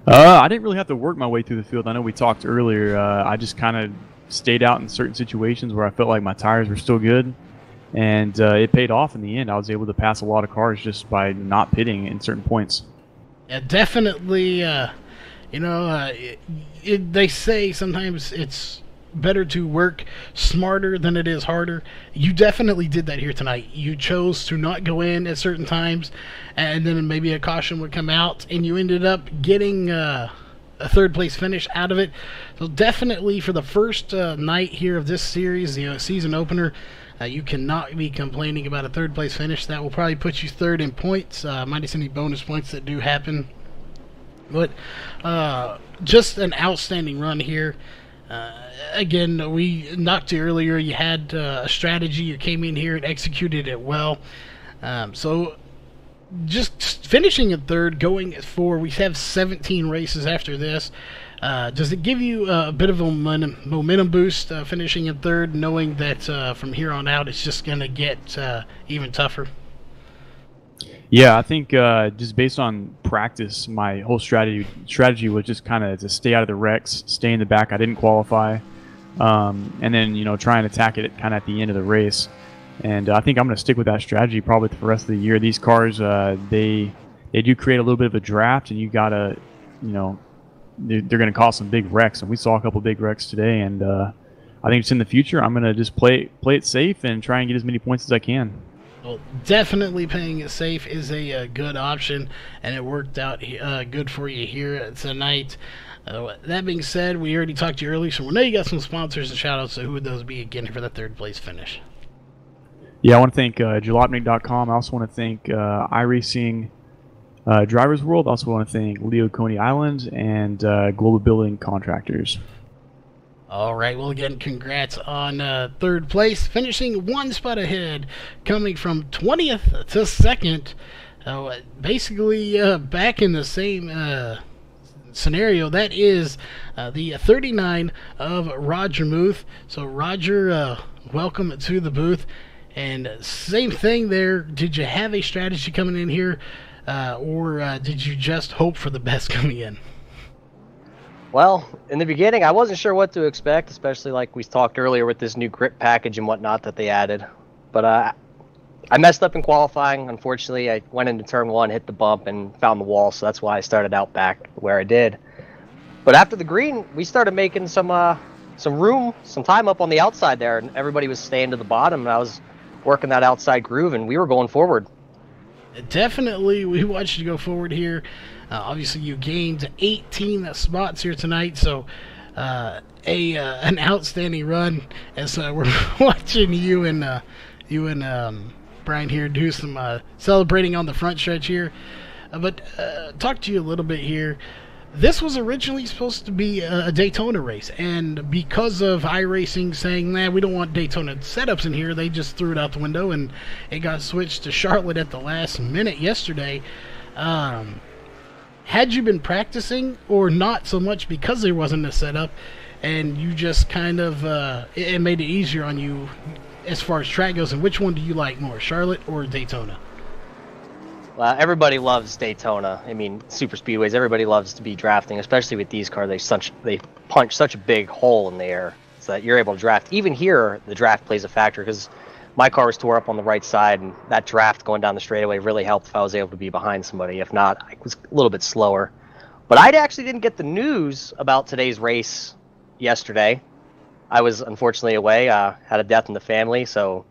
I didn't really have to work my way through the field. I know we talked earlier. I just kind of stayed out in certain situations where I felt like my tires were still good, and it paid off in the end. I was able to pass a lot of cars just by not pitting in certain points. Yeah, definitely. They say sometimes it's better to work smarter than it is harder. You definitely did that here tonight. You chose to not go in at certain times, and then maybe a caution would come out, and you ended up getting a third place finish out of it. So definitely for the first night here of this series, the season opener, you cannot be complaining about a third place finish. That will probably put you third in points, minus any bonus points that do happen. But just an outstanding run here. Again, we knocked you earlier. You had a strategy. You came in here and executed it well. So just finishing in third, going for, we have 17 races after this. Does it give you a bit of a momentum boost finishing in third, knowing that from here on out it's just going to get even tougher? Yeah, I think just based on practice, my whole strategy was just kind of to stay out of the wrecks, stay in the back. I didn't qualify, and then try and attack it kind of at the end of the race. And I think I'm going to stick with that strategy probably for the rest of the year. These cars, they do create a little bit of a draft, and you gotta, they're going to cause some big wrecks. And we saw a couple big wrecks today. And I think it's in the future. I'm going to just play it safe and try and get as many points as I can. Well, definitely playing it safe is a good option, and it worked out good for you here tonight. That being said, we already talked to you earlier, so we know you got some sponsors and shout-outs, so who would those be again for the third place finish? Yeah, I want to thank Jalopnik.com. I also want to thank iRacing Drivers World. I also want to thank Leo Coney Island and Global Building Contractors. All right, well, again, congrats on third place, finishing one spot ahead, coming from 20th to 2nd. Basically, back in the same scenario. That is the 39 of Roger Muth. So, Roger, welcome to the booth. And same thing there. Did you have a strategy coming in here, or did you just hope for the best coming in? Well, in the beginning, I wasn't sure what to expect, especially like we talked earlier with this new grip package and whatnot that they added. But I messed up in qualifying. Unfortunately, I went into turn 1, hit the bump, and found the wall, so that's why I started out back where I did. But after the green, we started making some room, some time up on the outside there, and everybody was staying to the bottom, and I was working that outside groove, and we were going forward. Definitely, we watched you go forward here. Obviously, you gained 18 spots here tonight, so an outstanding run. As we're watching you and Brian here do some celebrating on the front stretch here. But talk to you a little bit here. This was originally supposed to be a Daytona race, and because of iRacing saying, nah, we don't want Daytona setups in here, they just threw it out the window, and it got switched to Charlotte at the last minute yesterday. Had you been practicing, or not so much because there wasn't a setup, and you just kind of, it made it easier on you as far as track goes, and which one do you like more, Charlotte or Daytona? Well, everybody loves Daytona. I mean, super speedways, everybody loves to be drafting, especially with these cars. They punch such a big hole in the air so that you're able to draft. Even here, the draft plays a factor because my car was tore up on the right side, and that draft going down the straightaway really helped if I was able to be behind somebody. If not, I was a little bit slower. But I actually didn't get the news about today's race yesterday. I was unfortunately away, had a death in the family, so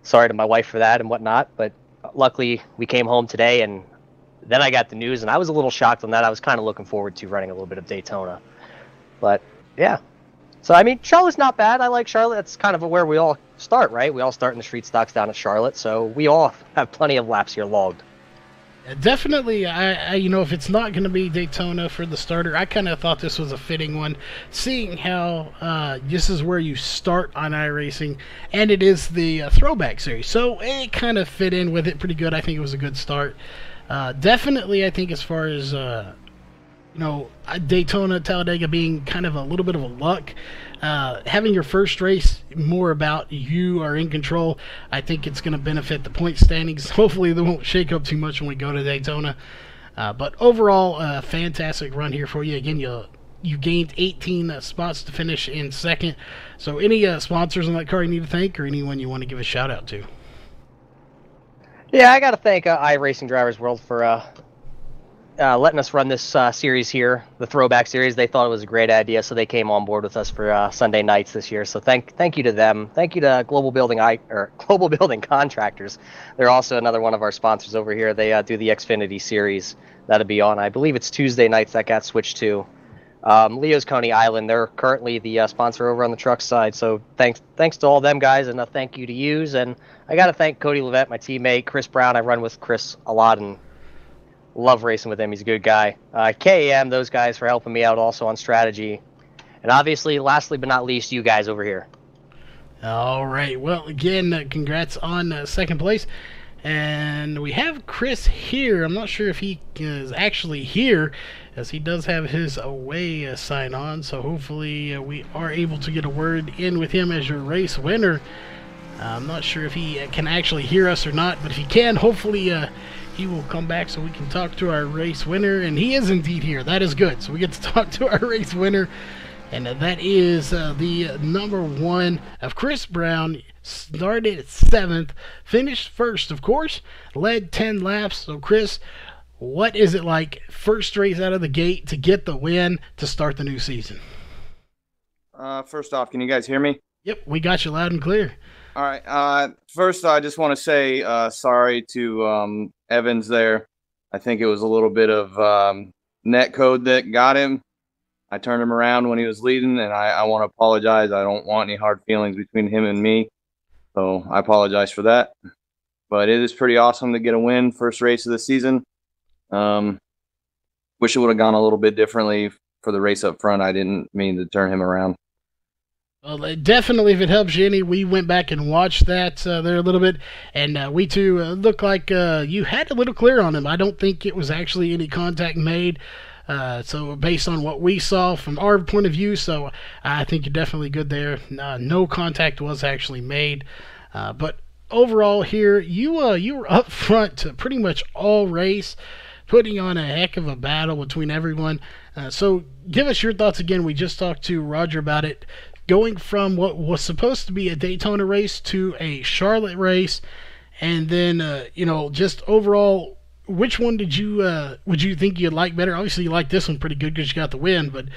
sorry to my wife for that and whatnot. But luckily, we came home today, and then I got the news, and I was a little shocked on that. I was kind of looking forward to running a little bit of Daytona. But, yeah. So, I mean, Charlotte's not bad. I like Charlotte. That's kind of where we all start, right? We all start in the street stocks down at Charlotte, so we all have plenty of laps here logged. Definitely, you know, if it's not going to be Daytona for the starter, I kind of thought this was a fitting one, seeing how this is where you start on iRacing, and it is the throwback series, so it kind of fit in with it pretty good. I think it was a good start. Definitely, I think as far as you know, Daytona, Talladega being kind of a little bit of a luck. Having your first race more about you are in control, I think it's going to benefit the point standings. Hopefully they won't shake up too much when we go to Daytona. But overall, fantastic run here for you. Again, you gained 18 spots to finish in second. So any sponsors on that car you need to thank, or anyone you want to give a shout out to? Yeah, I got to thank iRacing Drivers World for letting us run this series here, the throwback series. They thought it was a great idea, so they came on board with us for Sunday nights this year. So thank you to them. Thank you to Global Building Contractors. They're also another one of our sponsors over here. They do the Xfinity series that'll be on. I believe it's Tuesday nights that got switched to. Leo's Coney Island. They're currently the sponsor over on the truck side. So thanks to all them guys, and a thank you to yous. And I got to thank Cody Levitt, my teammate, Chris Brown. I run with Chris a lot and love racing with him. He's a good guy. KAM, those guys for helping me out also on strategy. And obviously, lastly but not least, you guys over here. All right. Well, again, congrats on second place. And we have Chris here. I'm not sure if he is actually here, as he does have his away sign on. So hopefully we are able to get a word in with him as your race winner. I'm not sure if he can actually hear us or not, but if he can, hopefully he will come back so we can talk to our race winner. And he is indeed here. That is good. So we get to talk to our race winner. And that is the number one of Chris Brown. Started 7th. Finished first, of course. Led 10 laps. So, Chris, what is it like first race out of the gate to get the win to start the new season? First off, can you guys hear me? Yep, we got you loud and clear. All right. First, I just want to say sorry to Evans there. I think it was a little bit of net code that got him. I turned him around when he was leading, and I want to apologize. I don't want any hard feelings between him and me, so I apologize for that. But it is pretty awesome to get a win, first race of the season. Wish it would have gone a little bit differently for the race up front. I didn't mean to turn him around. Well, definitely, if it helps you any, we went back and watched that there a little bit, and we too looked like you had a little clear on him. I don't think it was actually any contact made, so based on what we saw from our point of view, so I think you're definitely good there. No contact was actually made, but overall here, you were up front pretty much all race, putting on a heck of a battle between everyone. So give us your thoughts again. We just talked to Roger about it. Going from what was supposed to be a Daytona race to a Charlotte race, and then just overall, which one would you think you'd like better? Obviously, you like this one pretty good because you got the win, but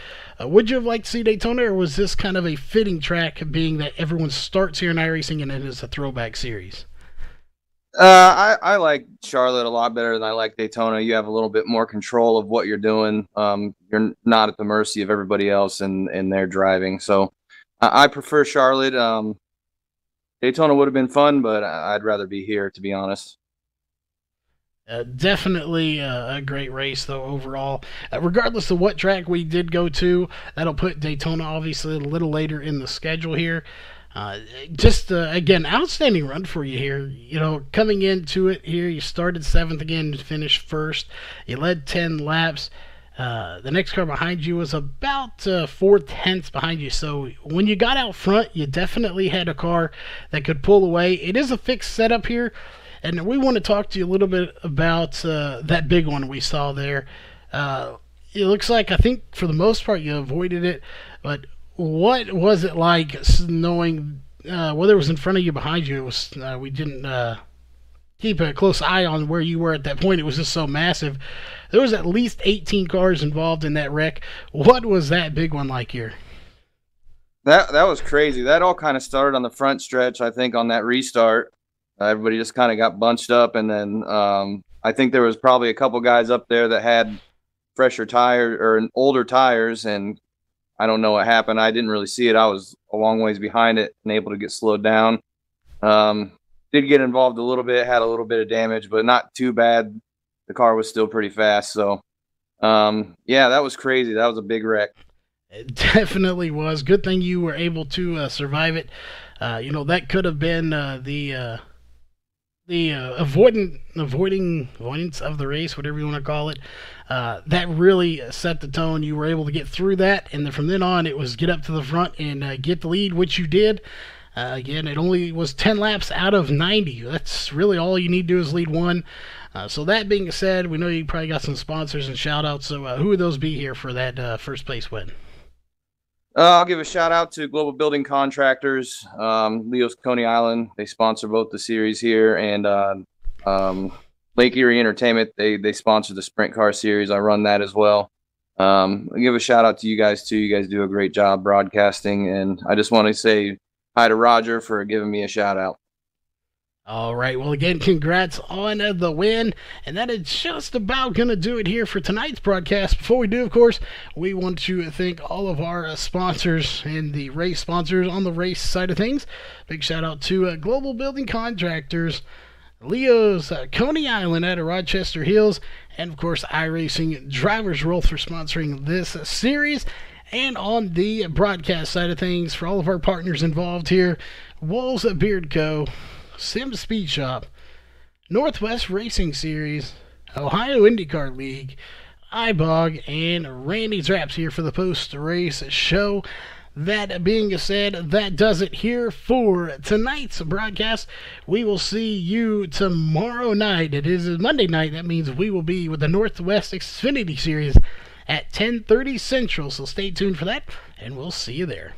would you have liked to see Daytona, or was this kind of a fitting track, being that everyone starts here in iRacing and it is a throwback series? I like Charlotte a lot better than I like Daytona. You have a little bit more control of what you're doing. You're not at the mercy of everybody else and their driving. So I prefer Charlotte. Daytona would have been fun, but I'd rather be here, to be honest. Definitely a great race, though, overall. Regardless of what track we did go to, that'll put Daytona, obviously, a little later in the schedule here. Again, outstanding run for you here. Coming into it here, you started 7th again, finished first. You led 10 laps. The next car behind you was about 4/10 behind you. So when you got out front, you definitely had a car that could pull away. It is a fixed setup here, and we want to talk to you a little bit about that big one we saw there. It looks like, I think for the most part, you avoided it, but what was it like knowing whether it was in front of you, behind you? It was we didn't keep a close eye on where you were at that point. It was just so massive. There was at least 18 cars involved in that wreck. What was that big one like here? That was crazy. That all kind of started on the front stretch, I think, on that restart. Everybody just kind of got bunched up, and then I think there was probably a couple guys up there that had fresher tires or older tires, and I don't know what happened. I didn't really see it. I was a long ways behind it and able to get slowed down. Did get involved a little bit, had a little bit of damage, but not too bad. the car was still pretty fast. So, yeah, that was crazy. That was a big wreck. It definitely was. Good thing you were able to survive it. That could have been the avoidance of the race, whatever you want to call it. That really set the tone. You were able to get through that, and then from then on, it was get up to the front and get the lead, which you did. Again, it only was 10 laps out of 90. That's really all you need to do is lead one. So that being said, we know you probably got some sponsors and shout-outs. So who would those be here for that first place win? I'll give a shout out to Global Building Contractors, Leo's Coney Island. They sponsor both the series here, and Lake Erie Entertainment. They sponsor the Sprint Car Series. I run that as well. I'll give a shout out to you guys too. You guys do a great job broadcasting, and I just want to say hi to Roger for giving me a shout out. All right, well, again, congrats on the win, and that is just about going to do it here for tonight's broadcast. Before we do, of course, we want to thank all of our sponsors and the race sponsors on the race side of things. Big shout-out to Global Building Contractors, Leo's Coney Island out of Rochester Hills, and, of course, iRacing Drivers Roll for sponsoring this series. And on the broadcast side of things, for all of our partners involved here, Wolves Beard Co., Sim Speed Shop, Northwest Racing Series, Ohio IndyCar League, iBog, and Randy's Wraps here for the post-race show. That being said, that does it here for tonight's broadcast. We will see you tomorrow night. It is Monday night. That means we will be with the Northwest Xfinity Series at 10:30 Central, so stay tuned for that, and we'll see you there.